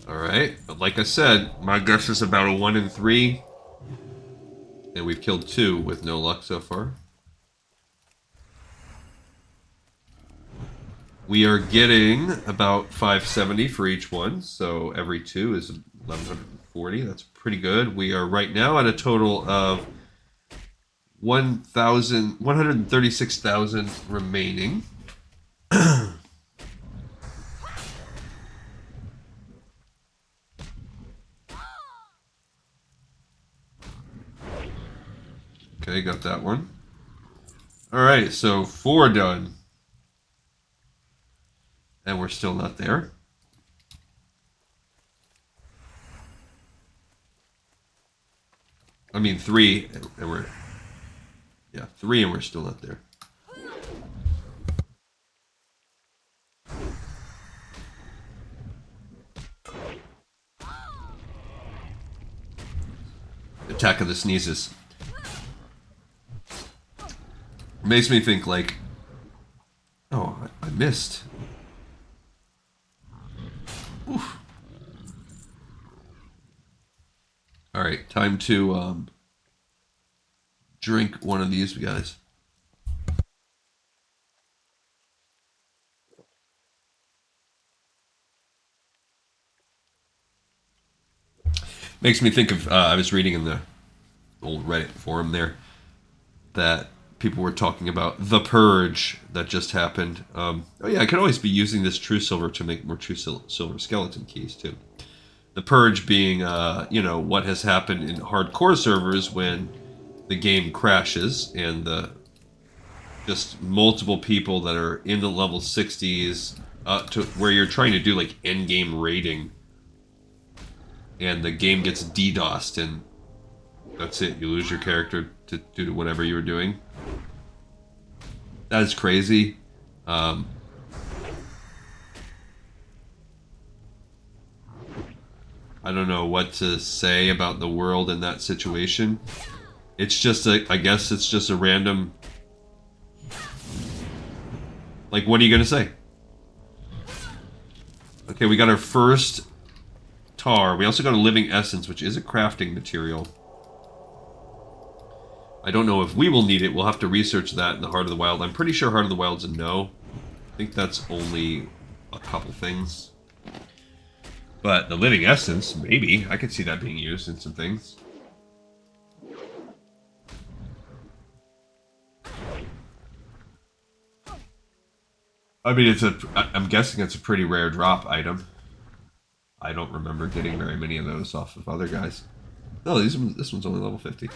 Alright, but like I said, my guess is about a 1 in 3. And we've killed 2 with no luck so far. We are getting about 570 for each one, so every 2 is 1,140. That's pretty good. We are right now at a total of 136,000 remaining. Okay, Okay, got that one. Alright, so 4 done. And we're still not there. I mean 3, and we're... Yeah, 3 and we're still not there. Attack of the Sneezes. Makes me think like, oh, I missed. Oof. All right, time to drink one of these guys. Makes me think of, I was reading in the old Reddit forum there that people were talking about the purge that just happened. Oh yeah, I could always be using this true silver to make more true silver skeleton keys too. The purge being, you know, what has happened in hardcore servers when the game crashes and the just multiple people that are in the level 60s to where you're trying to do like end game raiding. And the game gets DDoSed, and that's it. You lose your character due to whatever you were doing. That is crazy. I don't know what to say about the world in that situation. It's just I guess it's just a random... Like, what are you going to say? Okay, we got our first... tar. We also got a living essence, which is a crafting material. I don't know if we will need it. We'll have to research that in the Heart of the Wild. I'm pretty sure Heart of the Wild's a no. I think that's only a couple things. But the living essence, maybe. I could see that being used in some things. I mean, I'm guessing it's a pretty rare drop item. I don't remember getting very many of those off of other guys. No, this one's only level 50.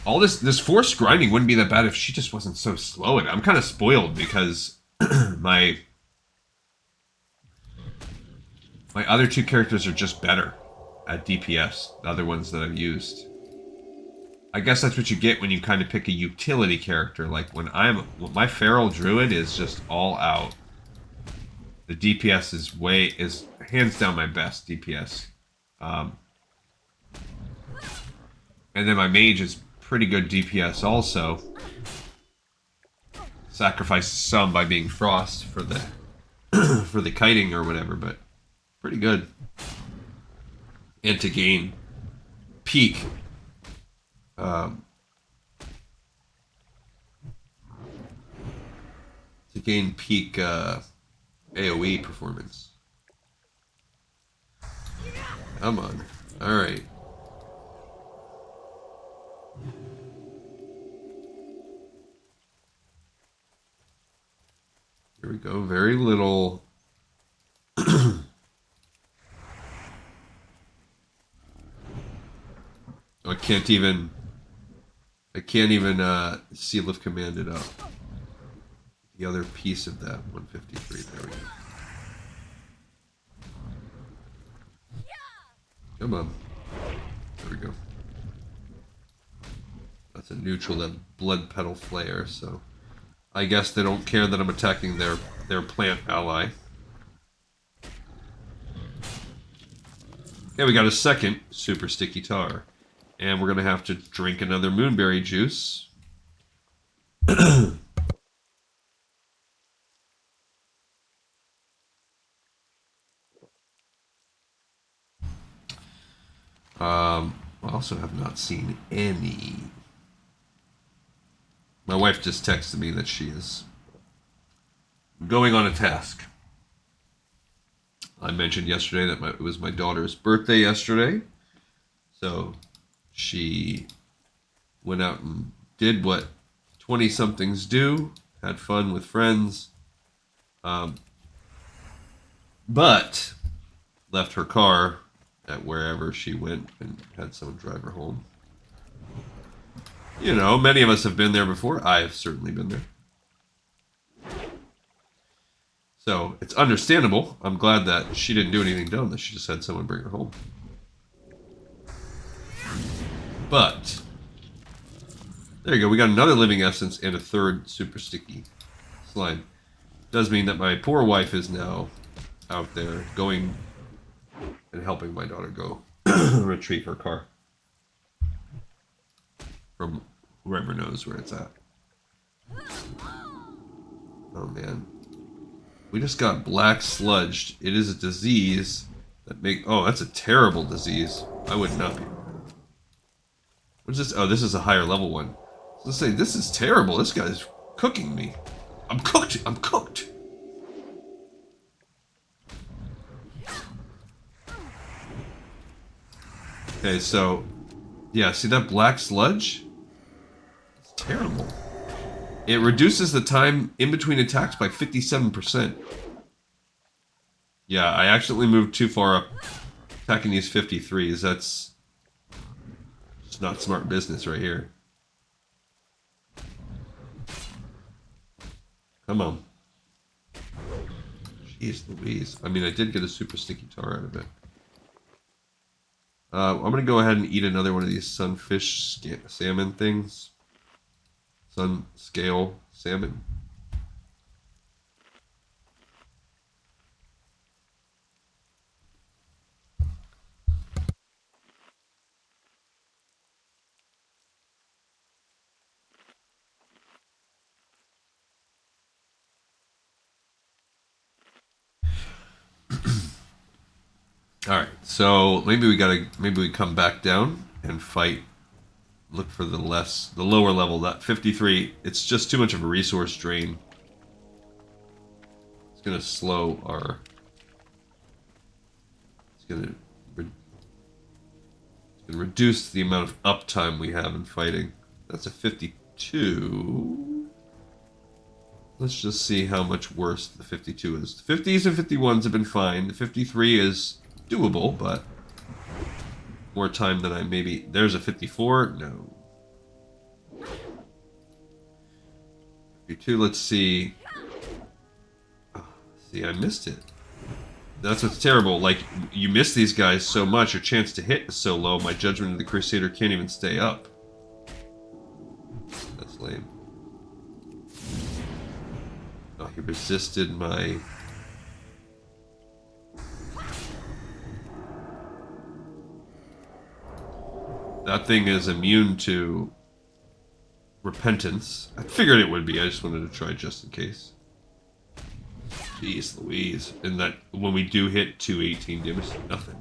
All this forced grinding wouldn't be that bad if she just wasn't so slow. I'm kind of spoiled because my other 2 characters are just better at DPS. The other ones that I've used. I guess that's what you get when you kind of pick a utility character. Like when my feral druid is just all out. The DPS is hands down my best DPS. And then my mage is pretty good DPS also. Sacrifices some by being frost for the for the kiting or whatever, but pretty good. And to gain peak AoE performance. Come on. Alright. Here we go. Very little. I can't even seal of command it up. The other piece of that 153. There we go. Come on. There we go. That's a neutral and blood petal flare, so I guess they don't care that I'm attacking their plant ally. Okay, we got a second super sticky tar. And we're gonna have to drink another moonberry juice. I also have not seen any. My wife just texted me that she is going on a task. I mentioned yesterday that it was my daughter's birthday yesterday. So she went out and did what 20-somethings do, had fun with friends, but left her car at wherever she went and had someone drive her home. You know, many of us have been there before. I've certainly been there. So, it's understandable. I'm glad that she didn't do anything dumb, that she just had someone bring her home. But, there you go. We got another living essence and a third super sticky slime. Does mean that my poor wife is now out there going and helping my daughter go retrieve her car from whoever knows where it's at. Oh man. We just got black sludged. It is a disease that oh, that's a terrible disease. I would not be. What's this? Oh, this is a higher level one. Let's say this is terrible. This guy's cooking me. I'm cooked. I'm cooked. Okay, so yeah, see that black sludge? It's terrible. It reduces the time in between attacks by 57%. Yeah, I accidentally moved too far up attacking these 53s. That's just not smart business right here. Come on. Jeez Louise. I mean, I did get a super sticky tar out of it. I'm going to go ahead and eat another one of these sunfish salmon things. Sun scale salmon. All right, so maybe we come back down and fight. Look for the lower level. That 53, it's just too much of a resource drain. It's gonna slow our. It's gonna reduce the amount of uptime we have in fighting. That's a 52. Let's just see how much worse the 52 is. The 50s and 51s have been fine. The 53 is doable, but more time than I maybe... There's a 54? No. 52, let's see. Oh, see, I missed it. That's what's terrible. Like, you miss these guys so much, your chance to hit is so low, my Judgment of the Crusader can't even stay up. That's lame. Oh, he resisted my... That thing is immune to repentance. I figured it would be. I just wanted to try just in case. Jeez Louise. And that when we do hit 218 damage, nothing.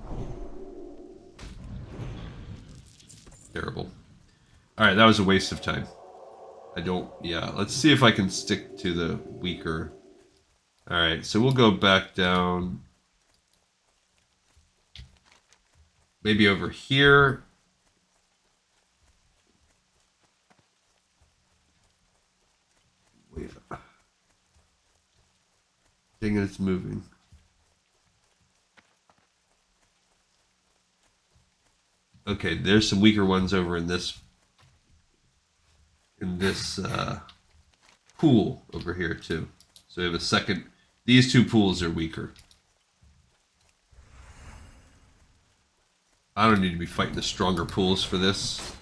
Terrible. Alright, that was a waste of time. Yeah, let's see if I can stick to the weaker. Alright, so we'll go back down. Maybe over here. Wait. Dang it, it's moving. Okay, there's some weaker ones over in this pool over here too. So we have a second. These two pools are weaker. I don't need to be fighting the stronger pools for this.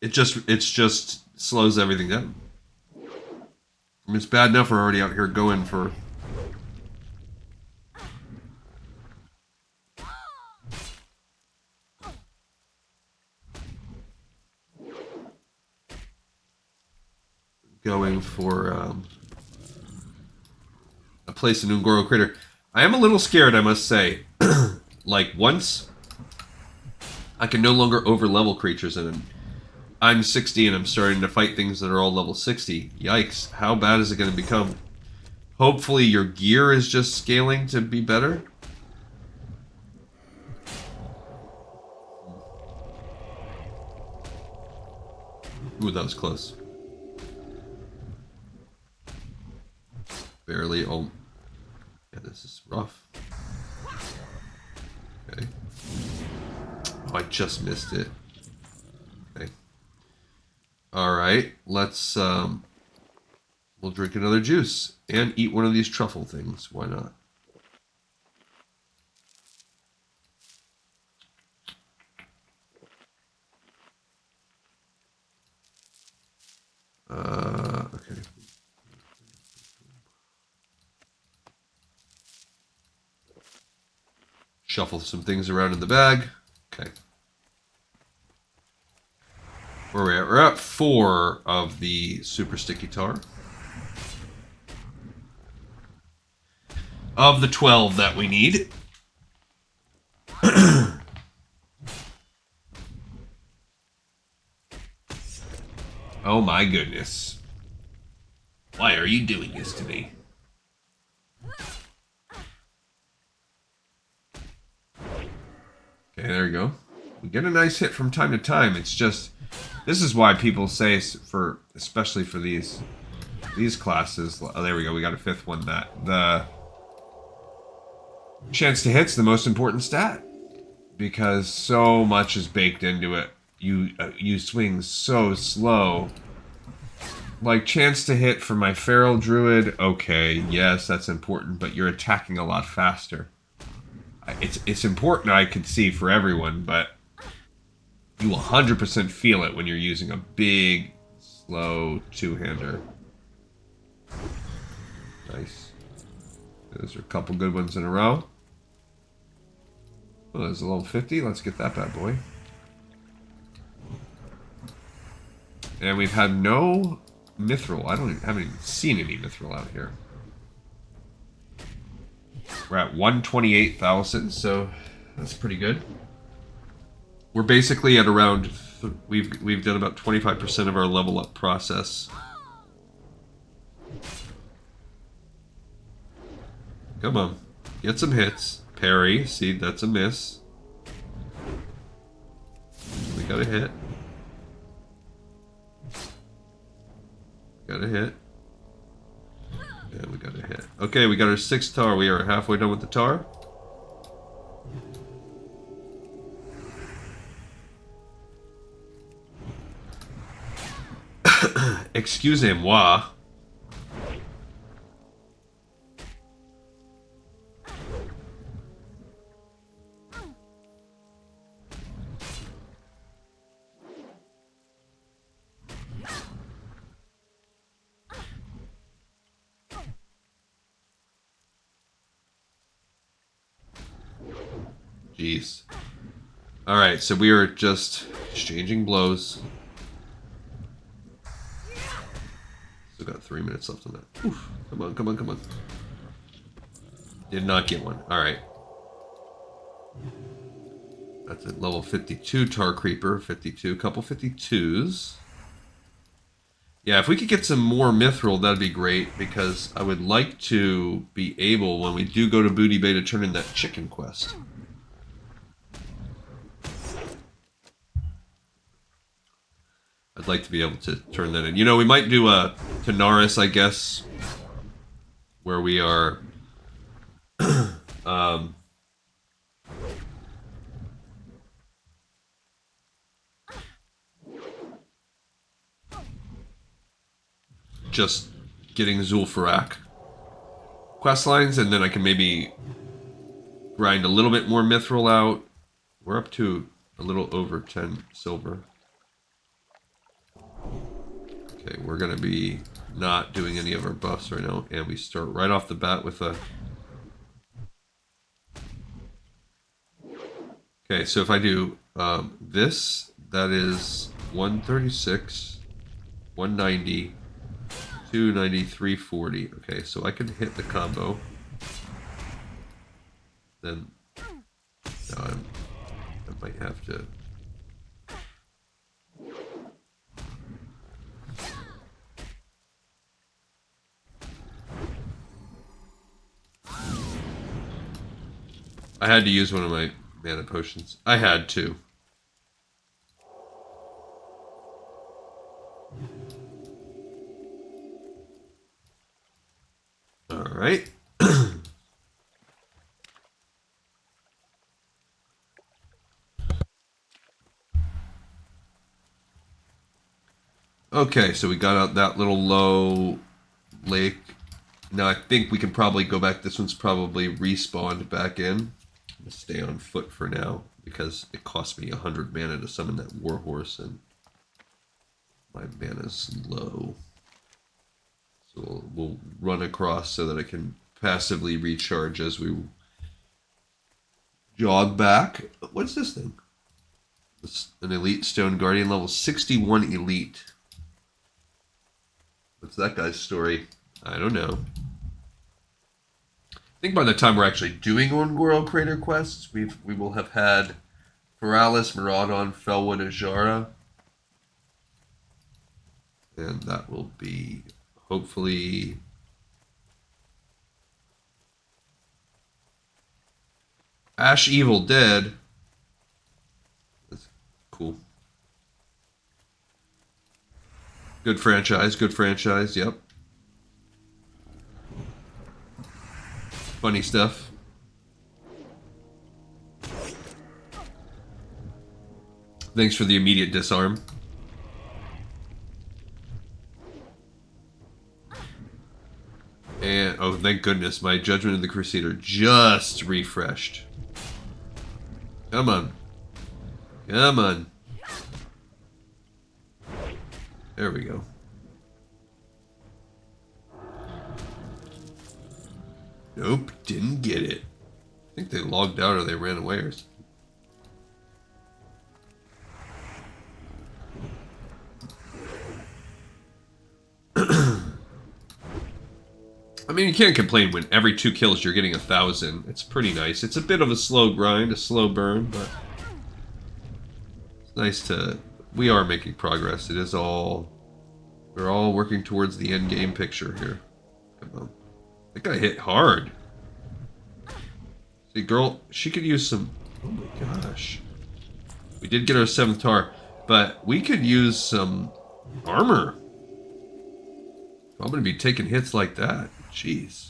It just slows everything down. I mean, it's bad enough we're already out here going for... a place in Ungoro Crater. I am a little scared, I must say. Like, once I can no longer over-level creatures in it. I'm 60 and I'm starting to fight things that are all level 60. Yikes, how bad is it going to become? Hopefully your gear is just scaling to be better. Ooh, that was close. Barely. Oh, yeah, Oh, I just missed it. Okay. Alright, let's, we'll drink another juice. And eat one of these truffle things. Why not? Okay. Shuffle some things around in the bag. Okay. Where are we at? We're at 4 of the super sticky tar. Of the 12 that we need. Oh my goodness. Why are you doing this to me? Okay, there we go. We get a nice hit from time to time. It's just, this is why people say, for especially for these classes. Oh, there we go. We got a 5th one. That the chance to hit's the most important stat, because so much is baked into it. You swing so slow. Like, chance to hit for my feral druid, okay, yes, that's important, but you're attacking a lot faster. It's important, I can see, for everyone, but you 100% feel it when you're using a big, slow two-hander. Nice. Those are a couple good ones in a row. Oh, there's a level 50. Let's get that bad boy. And we've had no mithril. Haven't even seen any mithril out here. We're at 128,000, so that's pretty good. We're basically at around we've done about 25% of our level up process. Come on, get some hits. Parry, see, that's a miss. We got a hit. Got a hit. Yeah, we got a hit. Okay, we got our 6th tar. We are halfway done with the tar. Excusez-moi. Jeez. Alright, so we are just exchanging blows. Still got 3 minutes left on that. Oof. Come on, come on, come on. Did not get one. Alright. That's at level 52 Tar Creeper. 52. Couple 52s. Yeah, if we could get some more mithril, that'd be great, because I would like to be able, when we do go to Booty Bay, to turn in that chicken quest. I'd like to be able to turn that in. You know, we might do a Tanaris, I guess, where we are just getting Zul'Farrak quest lines, and then I can maybe grind a little bit more mithril out. We're up to a little over 10 silver. Okay, we're going to be not doing any of our buffs right now, and we start right off the bat with a... Okay, so if I do this, that is 136, 190, 290, 340. Okay, so I can hit the combo. Then now I might have to... I had to use one of my mana potions. I had to. Alright. Okay, so we got out that little low lake. Now I think we can probably go back. This one's probably respawned back in. I'm gonna stay on foot for now because it cost me 100 mana to summon that warhorse, and my mana's low. So we'll run across so that I can passively recharge as we jog back. What's this thing? It's an Elite Stone Guardian, level 61 Elite. What's that guy's story? I don't know. I think by the time we're actually doing Orngoro Crater quests, we will have had Paralis, Miraudon, Felwood, Ajara. And that will be hopefully Ash Evil Dead. That's cool. Good franchise, yep. Funny stuff. Thanks for the immediate disarm. And, oh, thank goodness, my Judgment of the Crusader just refreshed. Come on. Come on. There we go. Nope, didn't get it. I think they logged out or they ran away or something. I mean, you can't complain when every 2 kills you're getting 1,000. It's pretty nice. It's a bit of a slow grind, a slow burn, but it's nice to... We are making progress. It is all... We're all working towards the end game picture here. Come on. That guy hit hard. See, girl, she could use some... Oh my gosh. We did get our 7th tar, but we could use some armor. I'm going to be taking hits like that. Jeez.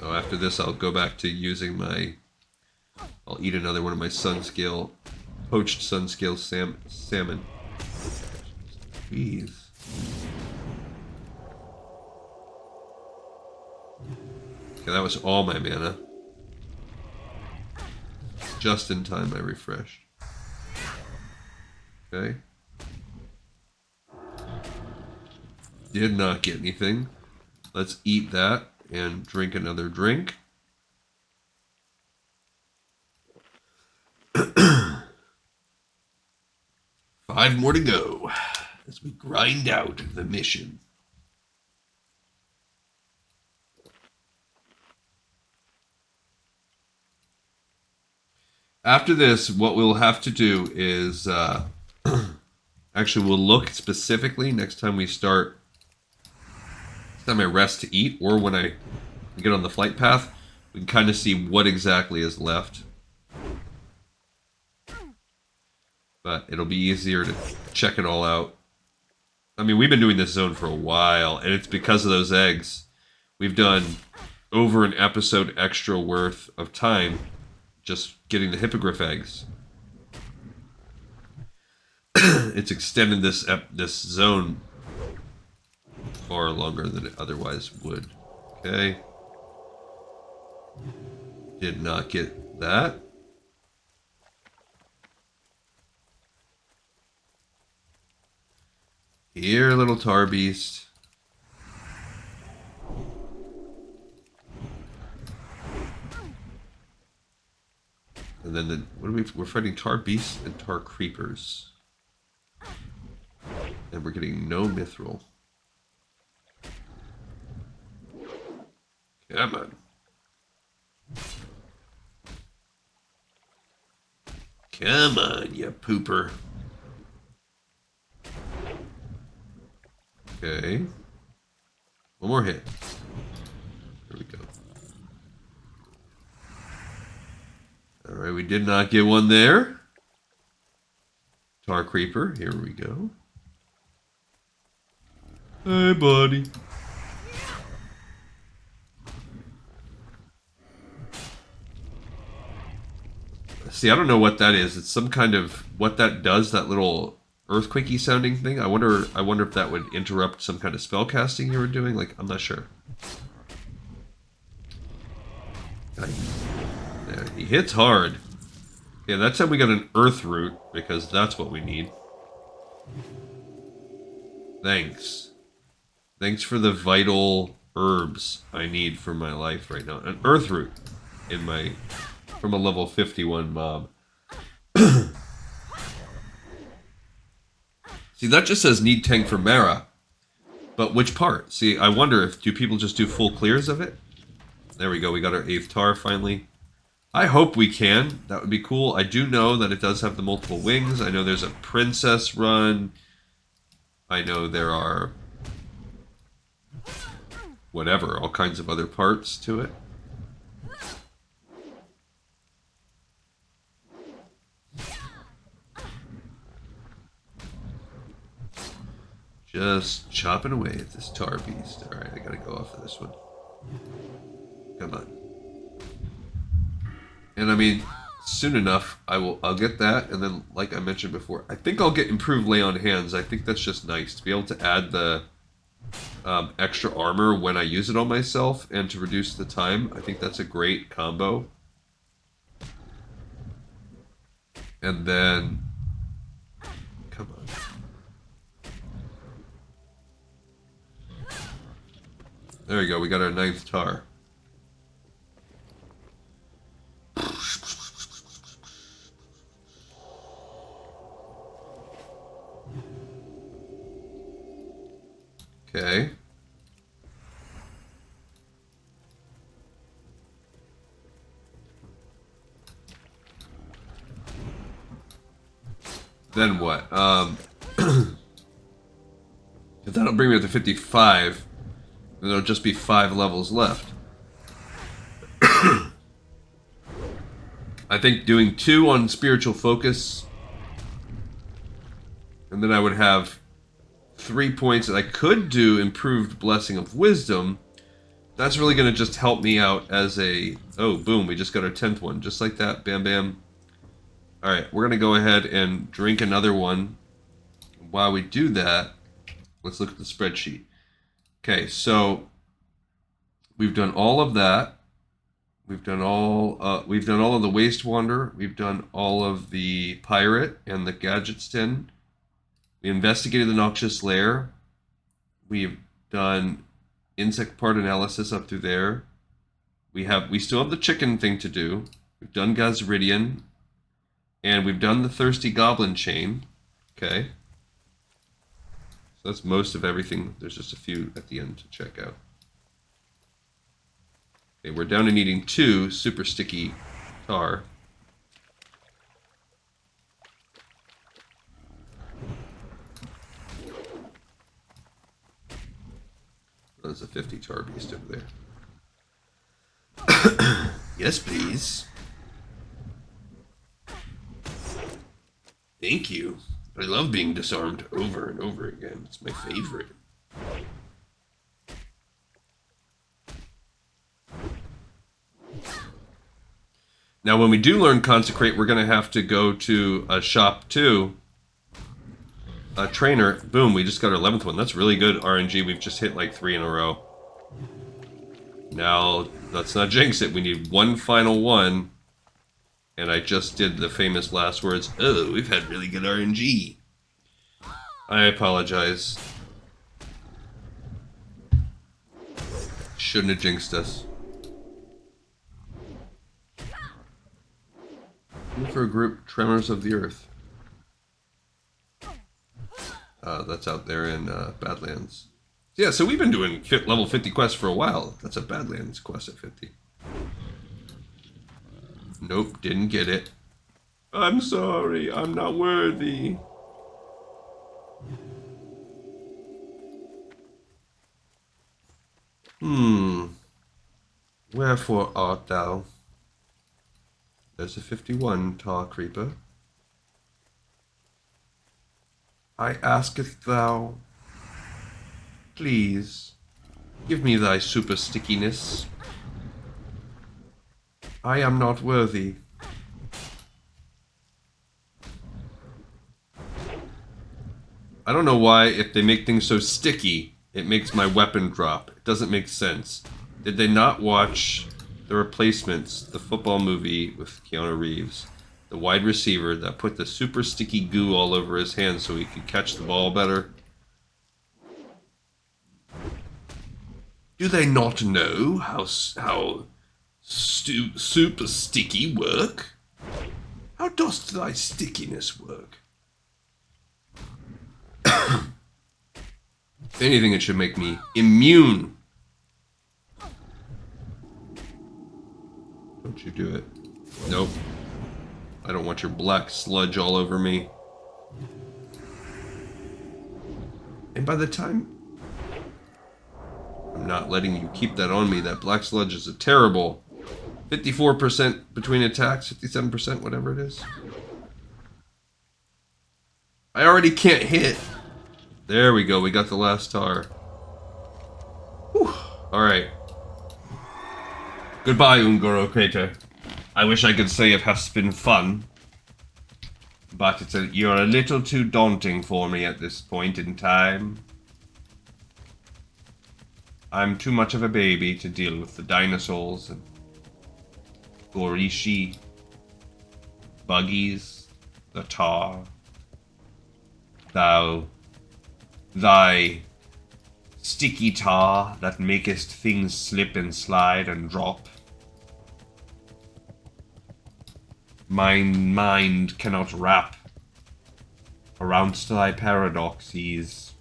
Oh, after this, I'll go back to using my... I'll eat another one of my Sunscale... Poached Sunscale salmon. Jeez. Okay, that was all my mana. Just in time I refreshed. Okay. Did not get anything. Let's eat that and drink another drink. 5 more to go as we grind out the mission. After this, what we'll have to do is actually we'll look specifically next time we start. Next time I rest to eat, or when I get on the flight path, we can kind of see what exactly is left. But it'll be easier to check it all out. I mean, we've been doing this zone for a while, and it's because of those eggs. We've done over an episode extra worth of time just getting the hippogriff eggs. It's extended this zone far longer than it otherwise would. Okay. Did not get that. Here, little tar beast. And then we're fighting tar beasts and tar creepers. And we're getting no mithril. Come on. Come on, you pooper. Okay. One more hit. There we go. Alright, we did not get one there. Tar Creeper, here we go. Hey, buddy. See, I don't know what that is. It's some kind of... What that does, that little earthquakey sounding thing. I wonder if that would interrupt some kind of spell casting you were doing. Like, I'm not sure. Yeah, he hits hard. Yeah, that time we got an earth root, because that's what we need. Thanks. Thanks for the vital herbs I need for my life right now. An earth root in my from a level 51 mob. See, that just says need tank for Mara. But which part? See, I wonder if do people just do full clears of it? There we go, we got our 8th tar finally. I hope we can. That would be cool. I do know that it does have the multiple wings. I know there's a princess run. I know there are whatever, all kinds of other parts to it. Just chopping away at this tar beast. Alright, I gotta go off of this one. Come on. And I mean, soon enough, I'll get that, and then, like I mentioned before, I think I'll get improved lay on hands. I think that's just nice to be able to add the extra armor when I use it on myself, and to reduce the time. I think that's a great combo. And then, come on. There we go. We got our 9th tar. Okay. Then what? That'll bring me up to 55. And there'll just be 5 levels left. I think doing 2 on spiritual focus, and then I would have 3 points that I could do improved blessing of wisdom. That's really going to just help me out as a... Oh, boom, we just got our 10th one. Just like that, bam, bam. Alright, we're going to go ahead and drink another one. While we do that, let's look at the spreadsheet. Okay, so we've done all of that. We've done all of the Waste Wander. We've done all of the Pirate and the Gadgets Den. We investigated the Noxious Lair. We've done insect part analysis up through there. We still have the chicken thing to do. We've done Gazridian. And we've done the Thirsty Goblin Chain. Okay. So that's most of everything. There's just a few at the end to check out. Okay, we're down to needing 2 super sticky tar. There's a 50 tar beast over there. Yes, please. Thank you. I love being disarmed over and over again. It's my favorite. Now, when we do learn Consecrate, we're going to have to go to a shop 2. A trainer. Boom, we just got our 11th one. That's really good RNG. We've just hit like 3 in a row. Now, let's not jinx it. We need one final one. And I just did the famous last words. Oh, we've had really good RNG. I apologize. Shouldn't have jinxed us. Looking for a group, Tremors of the Earth. That's out there in Badlands. Yeah, so we've been doing level 50 quests for a while. That's a Badlands quest at 50. Nope, didn't get it. I'm sorry, I'm not worthy. Wherefore art thou? There's a 51, tar creeper. I asketh thou, please, give me thy super stickiness. I am not worthy. I don't know why, if they make things so sticky, it makes my weapon drop. It doesn't make sense. Did they not watch The Replacements, the football movie with Keanu Reeves? The wide receiver that put the super sticky goo all over his hands so he could catch the ball better. Do they not know how super sticky work? How does thy stickiness work? If anything, it should make me immune. Don't you do it. Nope. I don't want your black sludge all over me. And by the time... I'm not letting you keep that on me. That black sludge is a terrible 54% between attacks, 57%, whatever it is. I already can't hit. There we go. We got the last tar. Whew. Alright. Goodbye, Ungoro Crater. I wish I could say it has been fun. But you're a little too daunting for me at this point in time. I'm too much of a baby to deal with the dinosaurs and Gorishi, buggies, the tar. Thy sticky tar that makest things slip and slide and drop. My mind cannot wrap around thy paradoxes.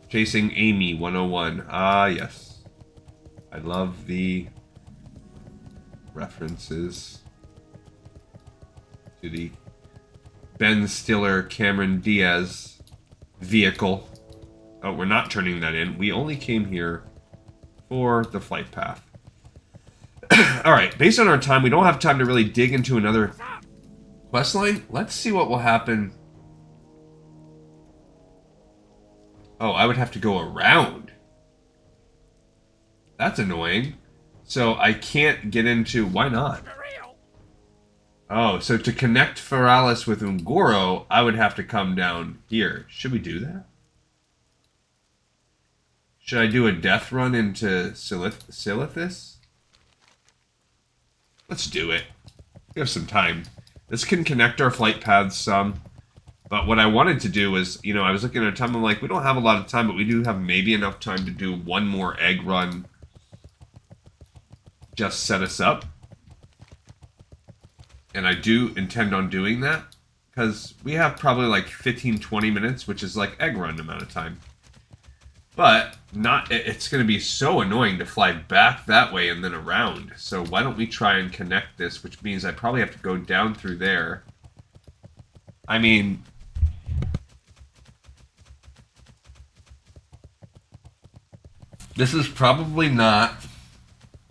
Chasing Amy 101. Ah, yes. I love the references to the Ben Stiller, Cameron Diaz vehicle. Oh, we're not turning that in. We only came here for the flight path. Alright, based on our time, we don't have time to really dig into another questline. Let's see what will happen. Oh, I would have to go around. That's annoying. So I can't get into... Why not? Oh, so to connect Feralis with Ungoro, I would have to come down here. Should we do that? Should I do a death run into Silithus? Let's do it. We have some time. This can connect our flight paths some. But what I wanted to do was, you know, I was looking at time, I'm like, we don't have a lot of time, but we do have maybe enough time to do one more egg run. Just set us up. And I do intend on doing that. Because we have probably like 15-20 minutes, which is like egg run amount of time. But it's going to be so annoying to fly back that way and then around. So why don't we try and connect this, which means I probably have to go down through there. I mean... This is probably not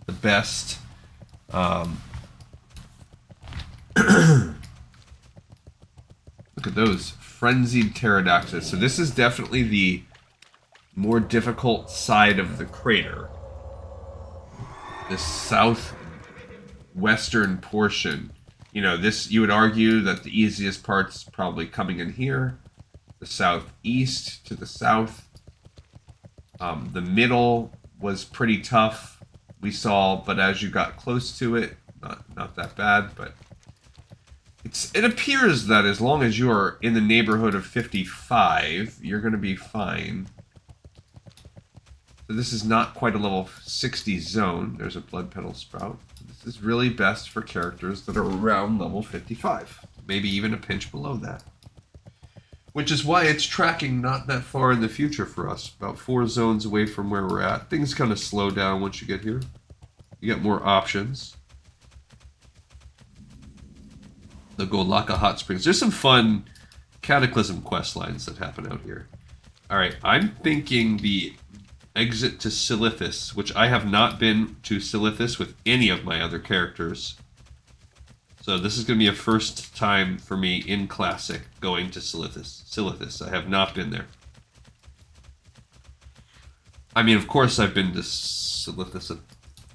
the best... Look at those frenzied pterodactyls. So this is definitely the more difficult side of the crater. The southwestern portion. You know, this, you would argue that the easiest part's probably coming in here. The southeast to the south. The middle was pretty tough. We saw, but as you got close to it, not that bad, but it appears that as long as you are in the neighborhood of 55, you're going to be fine. So this is not quite a level 60 zone. There's a blood petal sprout. This is really best for characters that are around level 55. Maybe even a pinch below that. Which is why it's tracking not that far in the future for us. About 4 zones away from where we're at. Things kind of slow down once you get here. You get more options. The Golaka Hot Springs. There's some fun Cataclysm quest lines that happen out here. Alright, I'm thinking the exit to Silithus, which I have not been to Silithus with any of my other characters. So this is going to be a first time for me in Classic going to Silithus. I have not been there. I mean, of course I've been to Silithus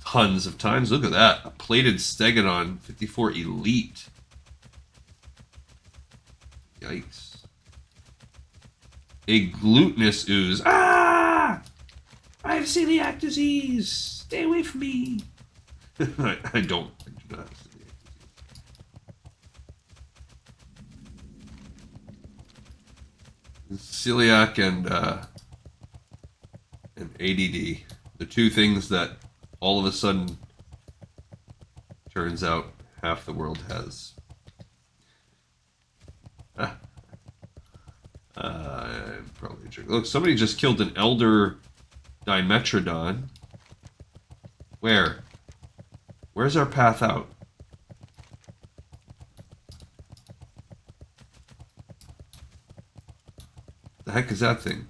tons of times. Look at that. A plated Stegodon 54 Elite. Yikes. A glutinous ooze. Ah! I have celiac disease. Stay away from me. I do not have celiac disease. Celiac and ADD. The two things that all of a sudden turns out half the world has. I'm probably a jerk. Look, somebody just killed an elder Dimetrodon. Where? Where's our path out? The heck is that thing?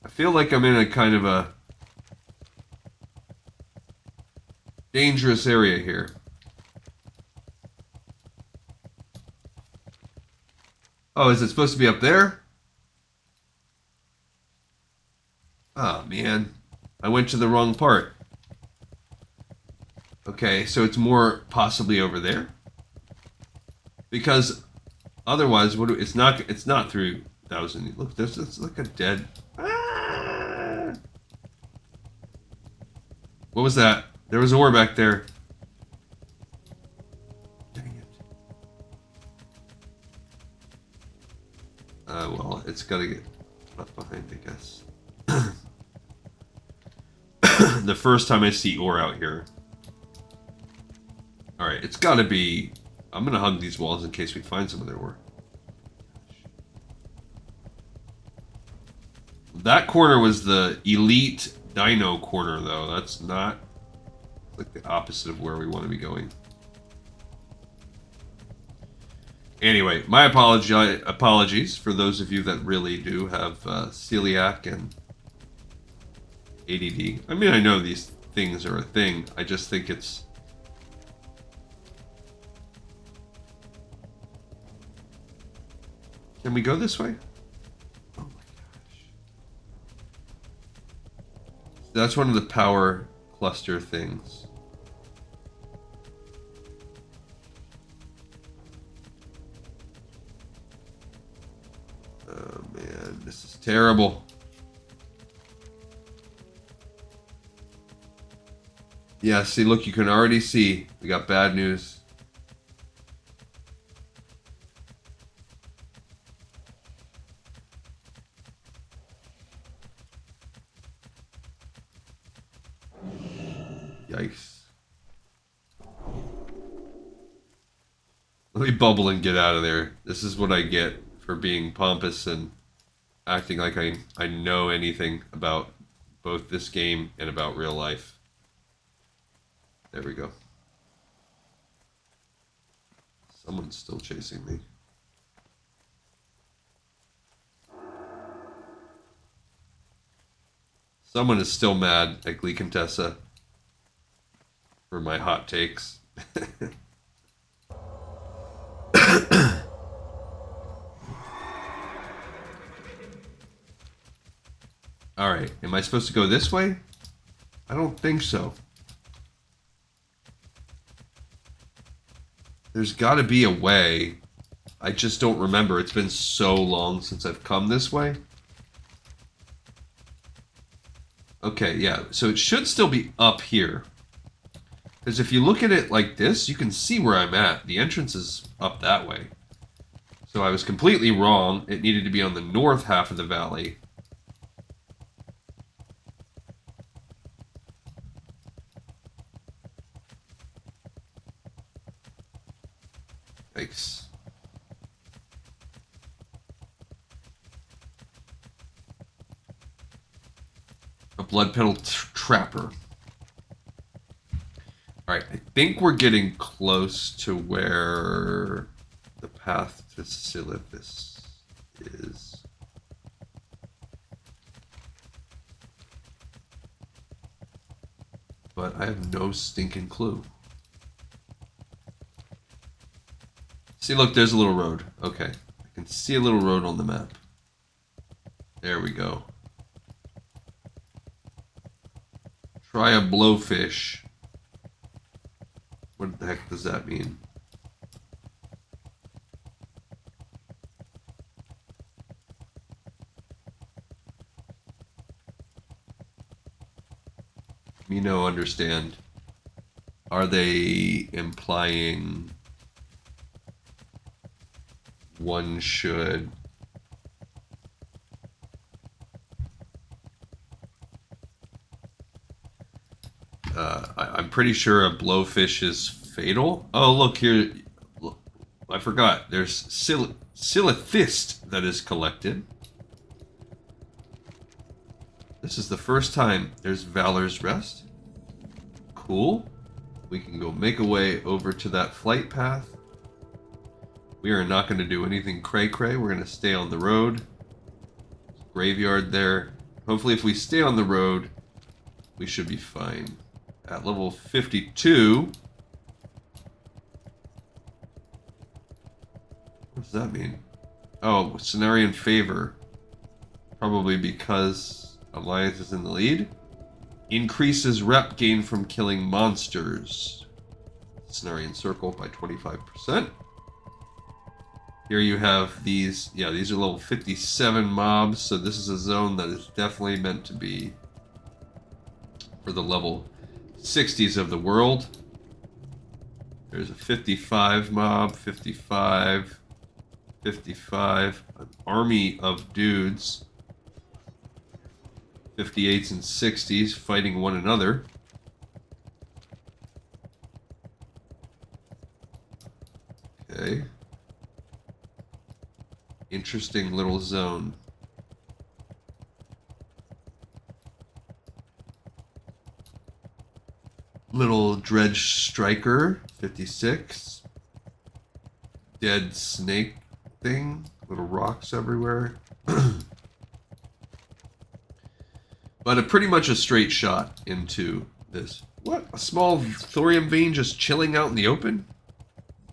I feel like I'm in a kind of a dangerous area here. Oh, is it supposed to be up there? Oh, man. I went to the wrong part. Okay, so it's more possibly over there? Because otherwise, it's not through 1,000. Look, there's like a dead... Ah! What was that? There was an ore back there. Well, it's got to get left behind, I guess. The first time I see ore out here. Alright, it's got to be... I'm going to hug these walls in case we find some of their ore. That corner was the elite dino corner, though. That's not... like the opposite of where we want to be going. Anyway, my apologies for those of you that really do have celiac and ADD. I mean, I know these things are a thing. I just think it's... Can we go this way? Oh my gosh. That's one of the power cluster things. Oh man, this is terrible. Yeah, see, look, you can already see we got bad news. Yikes. Let me bubble and get out of there. This is what I get for being pompous and acting like I know anything about both this game and about real life. There we go. Someone's still chasing me. Someone is still mad at Glee Contessa for my hot takes. Alright, am I supposed to go this way? I don't think so. There's got to be a way. I just don't remember. It's been so long since I've come this way. Okay, yeah. So it should still be up here. Because if you look at it like this, you can see where I'm at. The entrance is up that way. So I was completely wrong. It needed to be on the north half of the valley. Yikes. A blood petal trapper. Alright, I think we're getting close to where the path to Silithus is. But I have no stinking clue. See, look, there's a little road. Okay. I can see a little road on the map. There we go. Try a blowfish. What the heck does that mean? me know, understand. Are they implying one should... I'm pretty sure a blowfish is fatal. Oh, look here. Look, I forgot. There's silithist that is collected. This is the first time there's Valor's Rest. Cool. We can go make a way over to that flight path. We are not going to do anything cray-cray. We're going to stay on the road. Graveyard there. Hopefully if we stay on the road, we should be fine. At level 52... What does that mean? Oh, Cenarian favor. Probably because Alliance is in the lead. Increases rep gain from killing monsters. Cenarian circle by 25%. Here you have these, yeah, these are level 57 mobs, so this is a zone that is definitely meant to be for the level 60s of the world. There's a 55 mob, 55, 55, an army of dudes, 58s and 60s fighting one another. Okay. Interesting little zone. Little dredge striker, 56. Dead snake thing, little rocks everywhere. But pretty much a straight shot into this. What? A small thorium vein just chilling out in the open?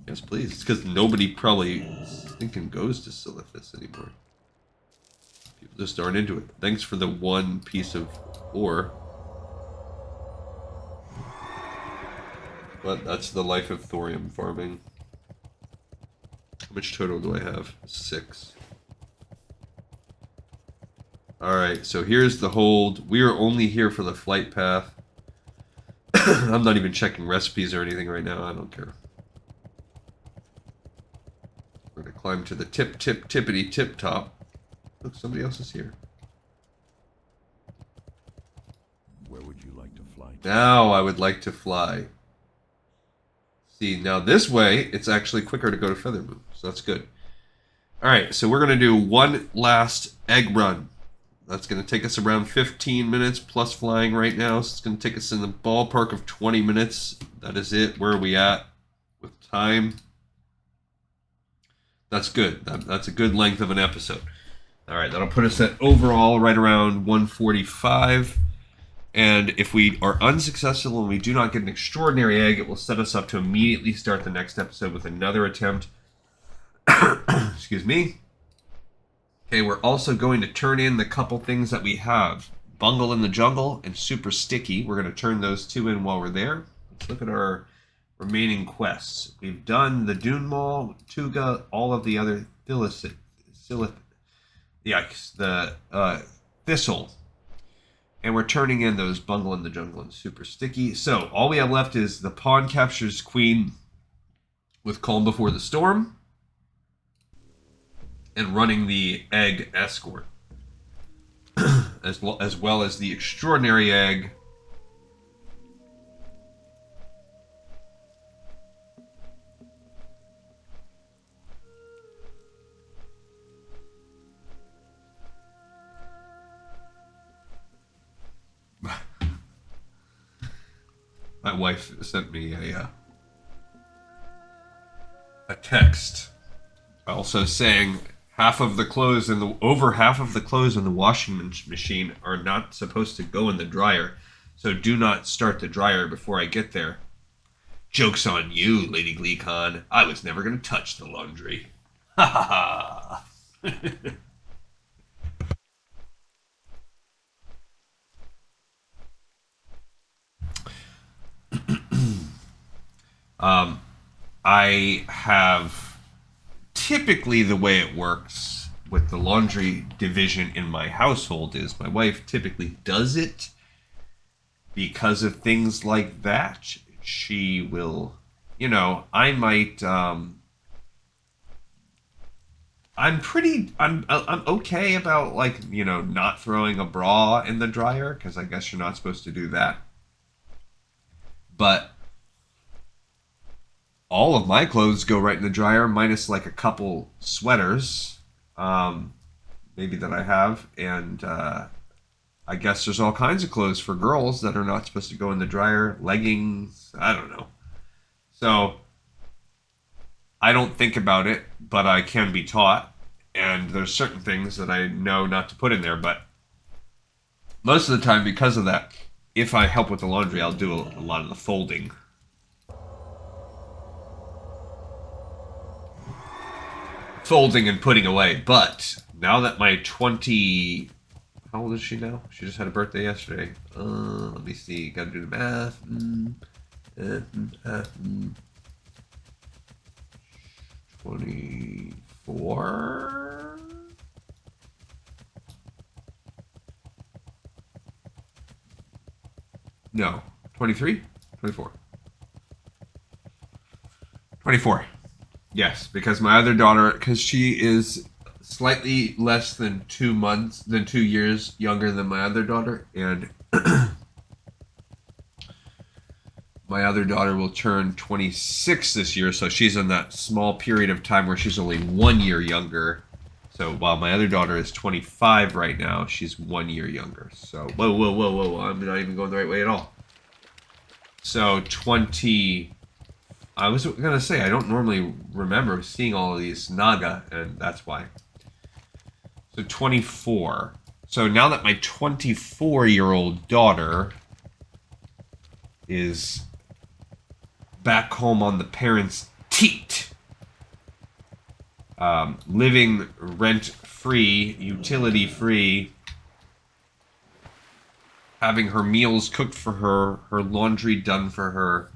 Yes, please. It's because nobody probably thinking goes to Silithus anymore. People just aren't into it. Thanks for the one piece of ore. But that's the life of thorium farming. How much total do I have? 6. Alright, so here's the hold. We are only here for the flight path. I'm not even checking recipes or anything right now. I don't care. We're going to climb to the tippity tip top. Look, somebody else is here. Where would you like to fly? Now I would like to fly. See, now this way, it's actually quicker to go to Feathermoon, so that's good. Alright, so we're going to do one last egg run. That's going to take us around 15 minutes plus flying right now, so it's going to take us in the ballpark of 20 minutes. That is it. Where are we at with time? That's good. That's a good length of an episode. Alright, that'll put us at overall right around 145. And if we are unsuccessful and we do not get an extraordinary egg, it will set us up to immediately start the next episode with another attempt. Excuse me. Okay, we're also going to turn in the couple things that we have. Bungle in the Jungle and Super Sticky. We're going to turn those two in while we're there. Let's look at our remaining quests. We've done the Dune Mall, Tuga, all of the other Thistle. And we're turning in those Bungle in the Jungle and Super Sticky. So, all we have left is the Pawn Captures Queen with Calm Before the Storm. And running the Egg Escort. as well as the Extraordinary Egg. My wife sent me a text also saying over half of the clothes in the washing machine are not supposed to go in the dryer, so do not start the dryer before I get there. Joke's on you, Lady Gleekon. I was never going to touch the laundry. Ha ha ha. I have typically the way it works with the laundry division in my household is my wife typically does it because of things like that, she will, I might, I'm okay about, like, not throwing a bra in the dryer, because I guess you're not supposed to do that. But all of my clothes go right in the dryer, minus like a couple sweaters, maybe that I have, and I guess there's all kinds of clothes for girls that are not supposed to go in the dryer. Leggings, I don't know. So I don't think about it, but I can be taught. And there's certain things that I know not to put in there. But most of the time, because of that, if I help with the laundry, I'll do a lot of the folding. Folding and putting away. But now that my 20... How old is she now? She just had a birthday yesterday. Let me see. Gotta do the math. 24? No. 23? 24. 24. Yes, because my other daughter, because she is slightly less than 2 years younger than my other daughter, and my other daughter will turn 26 this year, so she's in that small period of time where she's only 1 year younger. So while my other daughter is 25 right now, she's 1 year younger. So, whoa, I'm not even going the right way at all. So 20... I was going to say, I don't normally remember seeing all of these Naga, and that's why. So 24. So now that my 24-year-old daughter is back home on the parents' teat, living rent-free, utility-free, having her meals cooked for her, her laundry done for her,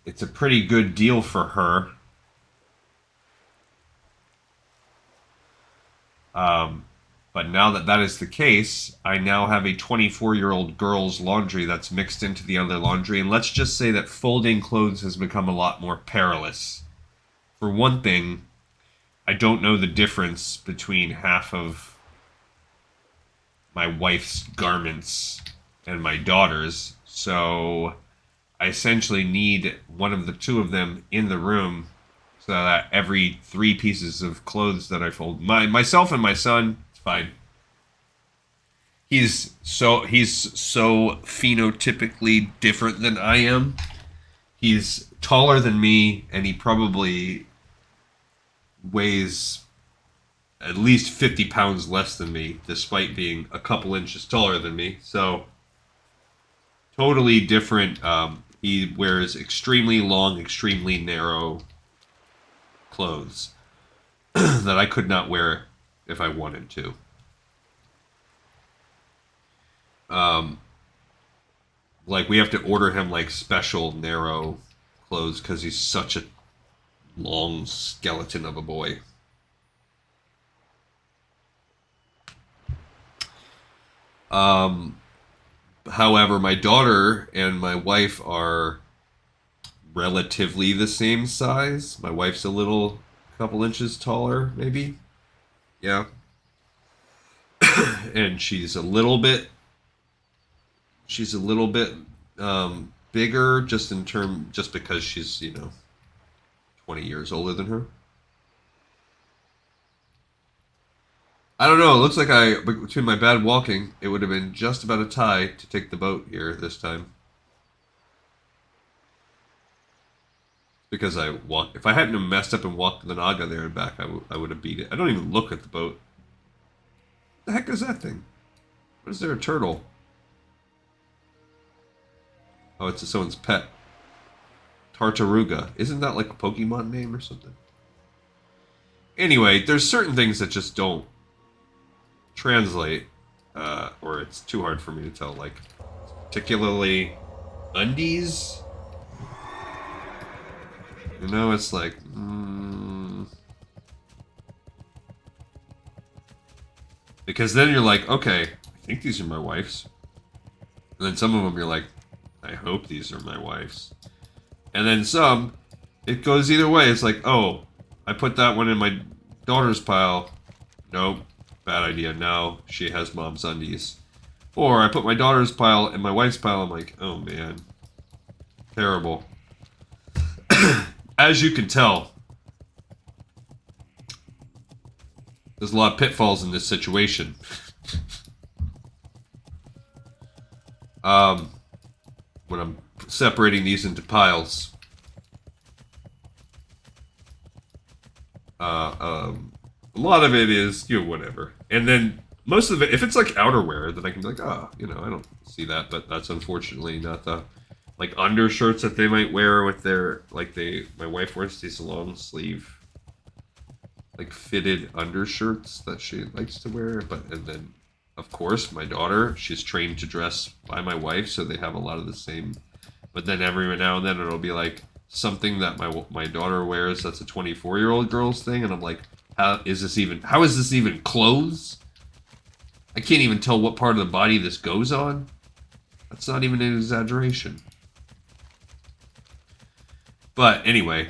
it's a pretty good deal for her. But now that that is the case, I now have a 24-year-old girl's laundry that's mixed into the other laundry. And let's just say that folding clothes has become a lot more perilous. For one thing, I don't know the difference between half of my wife's garments and my daughter's. So I essentially need one of the two of them in the room so that every 3 pieces of clothes that I fold, myself and my son, it's fine. He's so phenotypically different than I am. He's taller than me, and he probably weighs at least 50 pounds less than me, despite being a couple inches taller than me. So totally different. He wears extremely long, extremely narrow clothes that I could not wear if I wanted to. Like, we have to order him, like, special narrow clothes because he's such a long skeleton of a boy. However, my daughter and my wife are relatively the same size. My wife's a couple inches taller, maybe. Yeah. And she's a little bit bigger just because she's, 20 years older than her. I don't know. It looks like between my bad walking, it would have been just about a tie to take the boat here this time. Because if I hadn't messed up and walked the Naga there and back, I would have beat it. I don't even look at the boat. What the heck is that thing? What is there, a turtle? Oh, it's someone's pet. Tartaruga. Isn't that like a Pokemon name or something? Anyway, there's certain things that just don't translate, or it's too hard for me to tell, like, particularly undies. It's like, Because then you're like, okay, I think these are my wife's. And then some of them you're like, I hope these are my wife's. And then some, it goes either way. It's like, oh, I put that one in my daughter's pile. Nope, bad idea. No, she has mom's undies. Or I put my daughter's pile in my wife's pile. I'm like, oh man, terrible. As you can tell, there's a lot of pitfalls in this situation. When I'm separating these into piles. A lot of it is, you know, whatever. And then most of it, if it's like outerwear, then I can be like, oh, you know, I don't see that, but that's unfortunately not the, like, undershirts that they might wear with their, like, my wife wears these long sleeve, like, fitted undershirts that she likes to wear, and then, of course, my daughter, she's trained to dress by my wife, so they have a lot of the same, but then every now and then it'll be, like, something that my daughter wears that's a 24-year-old girl's thing, and I'm like, how is this even clothes? I can't even tell what part of the body this goes on. That's not even an exaggeration. But anyway,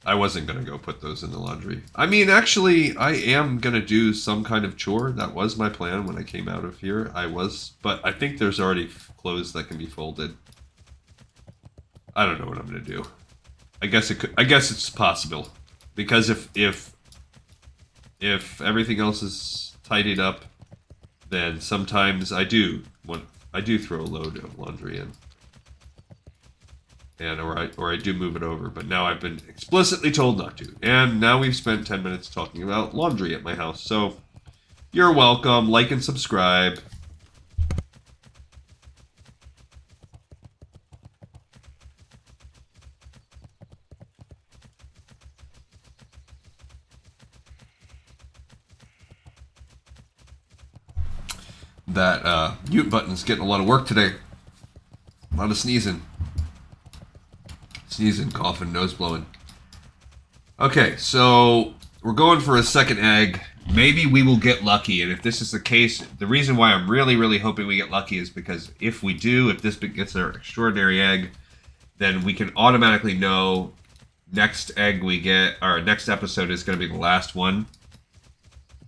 I wasn't going to go put those in the laundry. I mean, actually, I am going to do some kind of chore. That was my plan when I came out of here. But I think there's already clothes that can be folded. I don't know what I'm going to do. I guess it's possible. Because if everything else is tidied up, then sometimes I do throw a load of laundry in. Or I do move it over, but now I've been explicitly told not to. And now we've spent 10 minutes talking about laundry at my house. So, you're welcome. Like and subscribe. That mute button's getting a lot of work today. A lot of sneezing. Sneezing, coughing, nose blowing. Okay, so we're going for a second egg. Maybe we will get lucky, and if this is the case, the reason why I'm really, really hoping we get lucky is because if we do, if this gets our extraordinary egg, then we can automatically know next egg we get, our next episode is going to be the last one,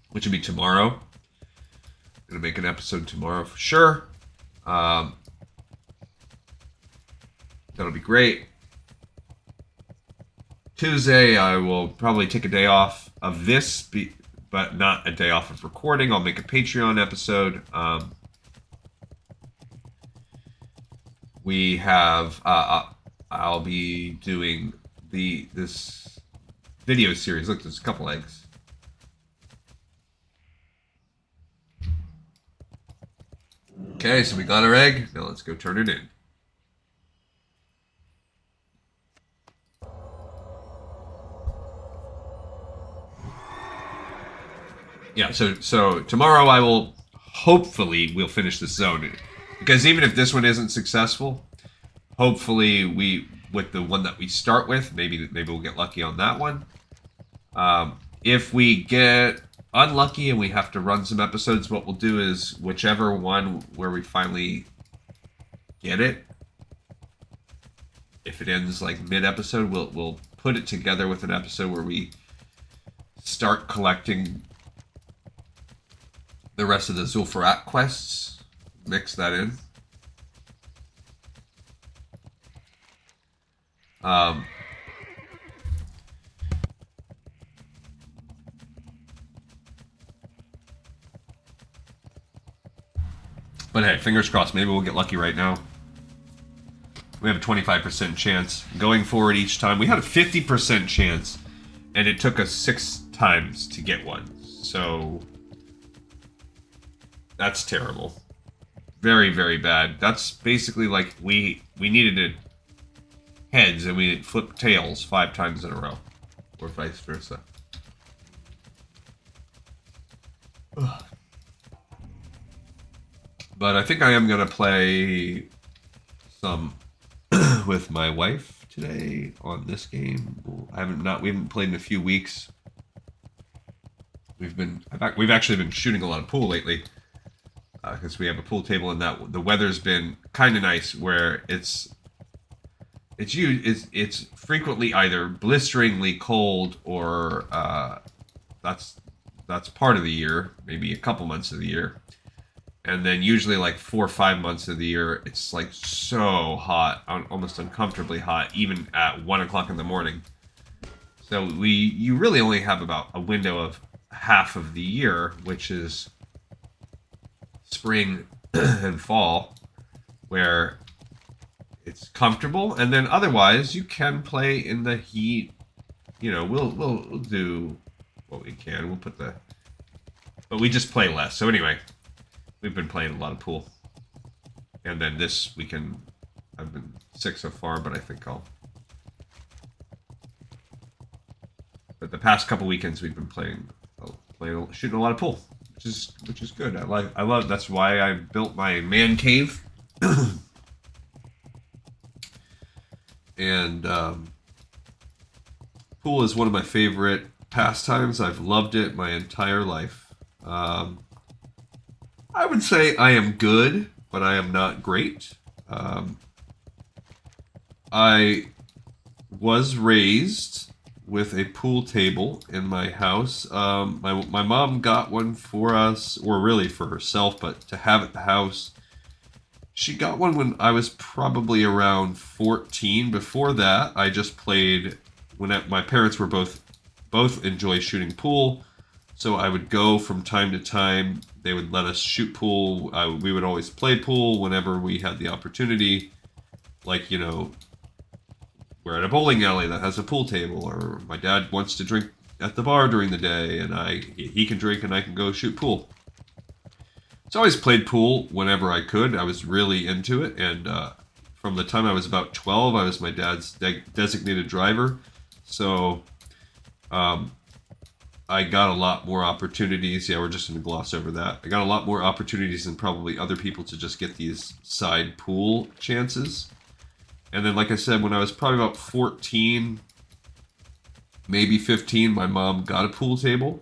which will be tomorrow. I'm going to make an episode tomorrow for sure. That'll be great. Tuesday, I will probably take a day off of this, but not a day off of recording. I'll make a Patreon episode. We have, I'll be doing this video series. Look, there's a couple eggs. Okay, so we got our egg. Now let's go turn it in. Yeah, so tomorrow I will, hopefully, we'll finish this zone. Because even if this one isn't successful, hopefully with the one that we start with, maybe we'll get lucky on that one. If we get unlucky and we have to run some episodes, what we'll do is whichever one where we finally get it, if it ends like mid-episode, we'll put it together with an episode where we start collecting the rest of the Zul'Farrak quests, mix that in. But hey, fingers crossed, maybe we'll get lucky right now. We have a 25% chance. Going forward each time, we had a 50% chance, and it took us 6 times to get one. So that's terrible. Very, very bad. That's basically like we needed it heads and we flipped tails 5 times in a row. Or vice versa. Ugh. But I think I am going to play some with my wife today on this game. We haven't played in a few weeks. we've actually been shooting a lot of pool lately because we have a pool table, and that the weather's been kind of nice where it's frequently either blisteringly cold or that's part of the year, maybe a couple months of the year. And then usually like 4 or 5 months of the year, it's like so hot, almost uncomfortably hot, even at 1 o'clock in the morning. So you really only have about a window of half of the year, which is spring and fall, where it's comfortable. And then otherwise, you can play in the heat. You know, we'll do what we can. But we just play less. So anyway. We've been playing a lot of pool. And then this weekend, I've been sick so far, but I think But the past couple weekends, we've been shooting a lot of pool, which is good. I love. That's why I built my man cave. And pool is one of my favorite pastimes. I've loved it my entire life. I would say I am good, but I am not great. I was raised with a pool table in my house. My mom got one for us, or really for herself, but to have at the house. She got one when I was probably around 14. Before that, I just played my parents were both enjoy shooting pool. So I would go from time to time. They would let us shoot pool. We would always play pool whenever we had the opportunity. Like, you know, we're at a bowling alley that has a pool table, or my dad wants to drink at the bar during the day, and he can drink and I can go shoot pool. So I always played pool whenever I could. I was really into it, and from the time I was about 12, I was my dad's designated driver. So, I got a lot more opportunities. Yeah, we're just going to gloss over that. I got a lot more opportunities than probably other people to just get these side pool chances. And then, like I said, when I was probably about 14, maybe 15, my mom got a pool table.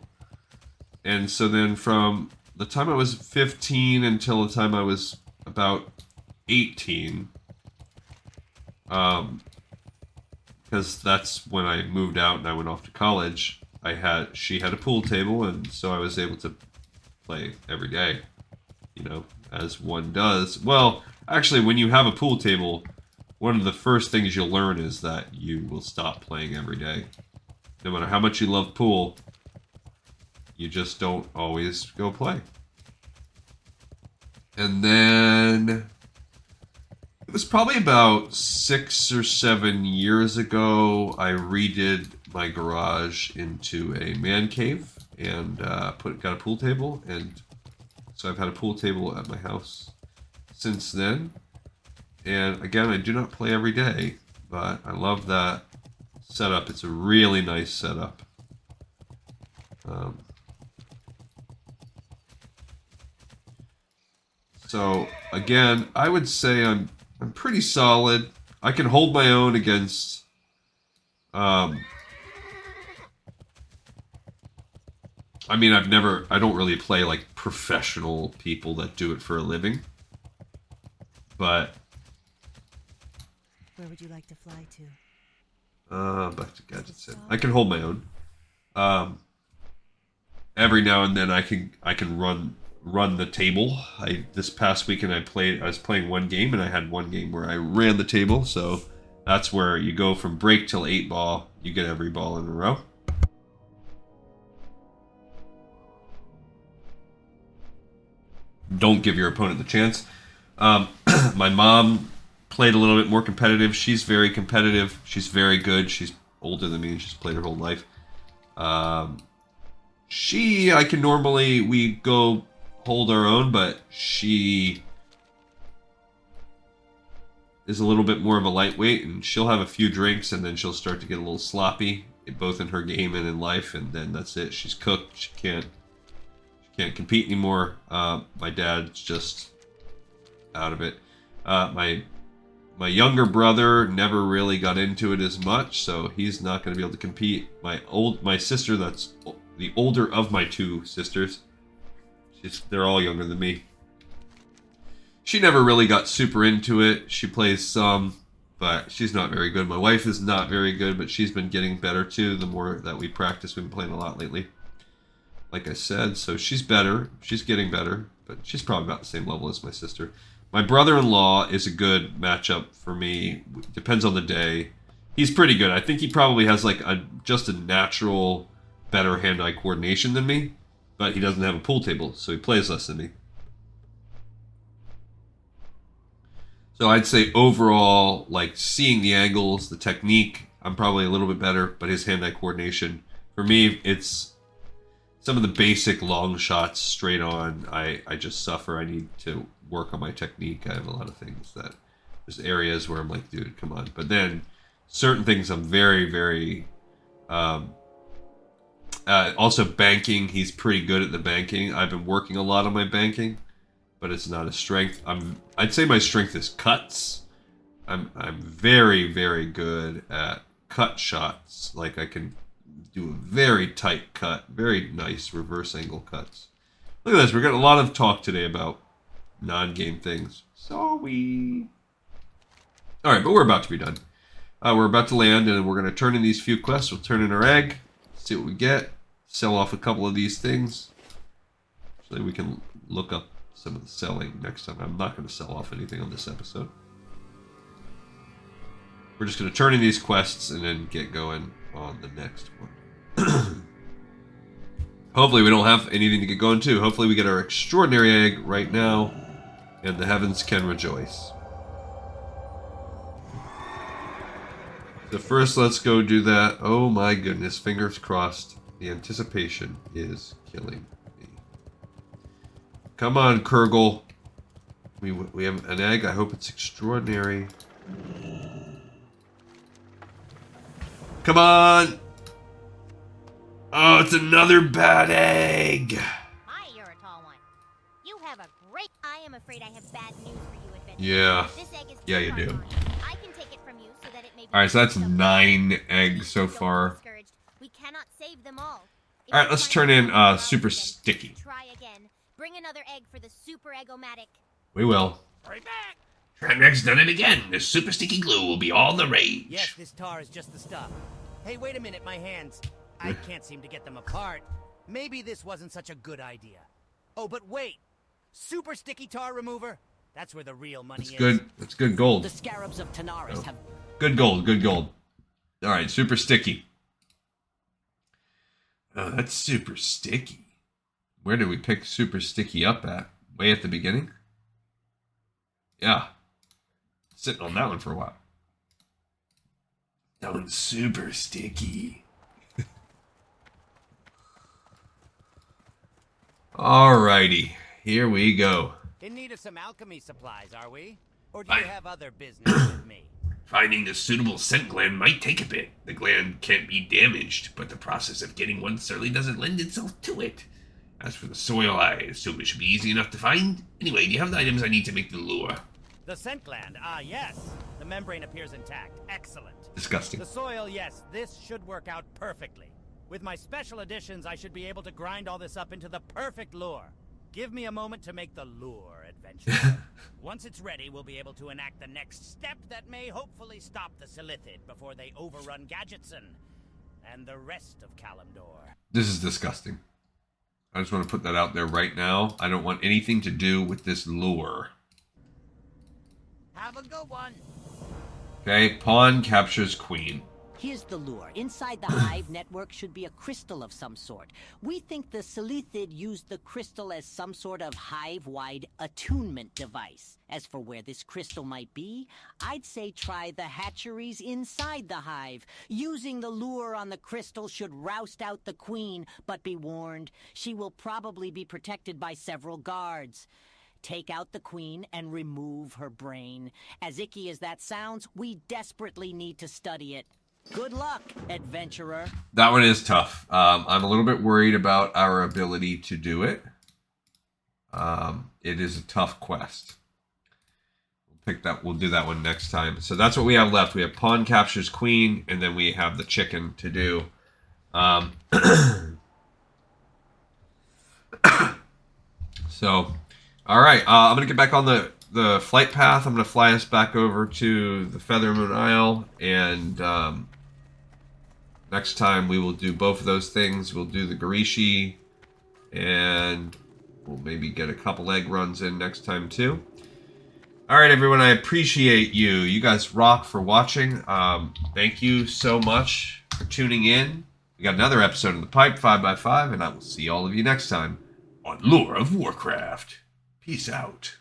And so then from the time I was 15 until the time I was about 18, because that's when I moved out and I went off to college, she had a pool table, and so I was able to play every day, you know, as one does. Well, actually, when you have a pool table, one of the first things you'll learn is that you will stop playing every day. No matter how much you love pool, you just don't always go play. And then it was probably about 6 or 7 years ago, I redid my garage into a man cave and got a pool table, and so I've had a pool table at my house since then. And again, I do not play every day, but I love that setup. It's a really nice setup. So again, I would say I'm pretty solid. I can hold my own against I mean, I don't really play like professional people that do it for a living. But Where would you like to fly to? Back to gadgets. I can hold my own. Every now and then I can run the table. This past weekend I was playing one game, and I had one game where I ran the table, so that's where you go from break till 8 ball, you get every ball in a row. Don't give your opponent the chance. My mom played a little bit more competitive. She's very competitive. She's very good. She's older than me. She's played her whole life. We go hold our own, but she is a little bit more of a lightweight, and she'll have a few drinks, and then she'll start to get a little sloppy, both in her game and in life, and then that's it. She's cooked. She can't compete anymore. My dad's just out of it. My younger brother never really got into it as much, so he's not going to be able to compete. My sister that's the older of my two sisters. They're all younger than me. She never really got super into it. She plays some, but she's not very good. My wife is not very good, but she's been getting better too. The more that we practice, we've been playing a lot lately. Like I said, so she's better. She's getting better, but she's probably about the same level as my sister. My brother-in-law is a good matchup for me. Depends on the day. He's pretty good. I think he probably has like just a natural better hand-eye coordination than me, but he doesn't have a pool table, so he plays less than me. So I'd say overall, like seeing the angles, the technique, I'm probably a little bit better, but his hand-eye coordination, for me, it's some of the basic long shots straight on. I just suffer. I need to work on my technique. I have a lot of things that, there's areas where I'm like, dude, come on. But then certain things I'm very, very, also banking, he's pretty good at the banking. I've been working a lot on my banking, but it's not a strength. I'd say my strength is cuts. I'm very, very good at cut shots. Like I can do a very tight cut, very nice reverse angle cuts. Look at this, we're getting a lot of talk today about non-game things. Sorry. Alright, but we're about to be done. We're about to land, and we're going to turn in these few quests. We'll turn in our egg, see what we get, sell off a couple of these things. So we can look up some of the selling next time. I'm not going to sell off anything on this episode. We're just going to turn in these quests and then get going on the next one. Hopefully we don't have anything to get going to. Hopefully we get our extraordinary egg right now, and the heavens can rejoice. So first, let's go do that. Oh my goodness, fingers crossed. The anticipation is killing me. Come on, Kurgle. We have an egg. I hope it's extraordinary. Come on! Oh, it's another bad egg! Hi, you're a tall one. You have a great... I am afraid I have bad news for you, adventurer. Yeah. This egg is Yeah, too you hard do. on. I can take it from you so that it may be... Alright, so that's so 9 eggs so Don't be far. discouraged. We cannot save them all. If Alright, you let's find turn in another egg, Super then Sticky. Try again. Bring another egg for the Super Eggomatic. We will. Right back! Tramrek's done it again. The super sticky glue will be all the rage. Yes, this tar is just the stuff. Hey, wait a minute, my hands. I can't seem to get them apart. Maybe this wasn't such a good idea. Oh, but wait! Super sticky tar remover? That's where the real money That's is. good. That's good gold. The scarabs of Tanaris have... Good gold, good gold. Alright, Super Sticky. Oh, that's Super Sticky. Where did we pick Super Sticky up at? Way at the beginning? Yeah. Sitting on that one for a while. That one's super sticky. Alrighty, here we go. In need of some alchemy supplies, are we? Or do Aye. you have other business with me? Finding a suitable scent gland might take a bit. The gland can't be damaged, but the process of getting one certainly doesn't lend itself to it. As for the soil, I assume it should be easy enough to find. Anyway, do you have the items I need to make the lure? The scent gland, yes. The membrane appears intact. Excellent. Disgusting. The soil, yes. This should work out perfectly. With my special additions, I should be able to grind all this up into the perfect lure. Give me a moment to make the lure, adventure. Once it's ready, we'll be able to enact the next step that may hopefully stop the Silithid before they overrun Gadgetson and the rest of Kalimdor. This is disgusting. I just want to put that out there right now. I don't want anything to do with this lure. Have a good one. Okay, pawn captures queen. Here's the lure. Inside the hive network should be a crystal of some sort. We think the Silithid used the crystal as some sort of hive-wide attunement device. As for where this crystal might be, I'd say try the hatcheries inside the hive. Using the lure on the crystal should roust out the queen, but be warned, she will probably be protected by several guards. Take out the queen and remove her brain. As icky as that sounds, we desperately need to study it. Good luck, adventurer. That one is tough. I'm a little bit worried about our ability to do it. It is a tough quest. We'll do that one next time. So that's what we have left. We have pawn captures queen, and then we have the chicken to do. So, all right. I'm going to get back on the flight path. I'm going to fly us back over to the Feathermoon Isle. And next time we will do both of those things. We'll do the Garishi. And we'll maybe get a couple egg runs in next time too. All right, everyone. I appreciate you. You guys rock for watching. Thank you so much for tuning in. We got another episode of The Pipe 5x5. And I will see all of you next time on Lore of Warcraft. Peace out.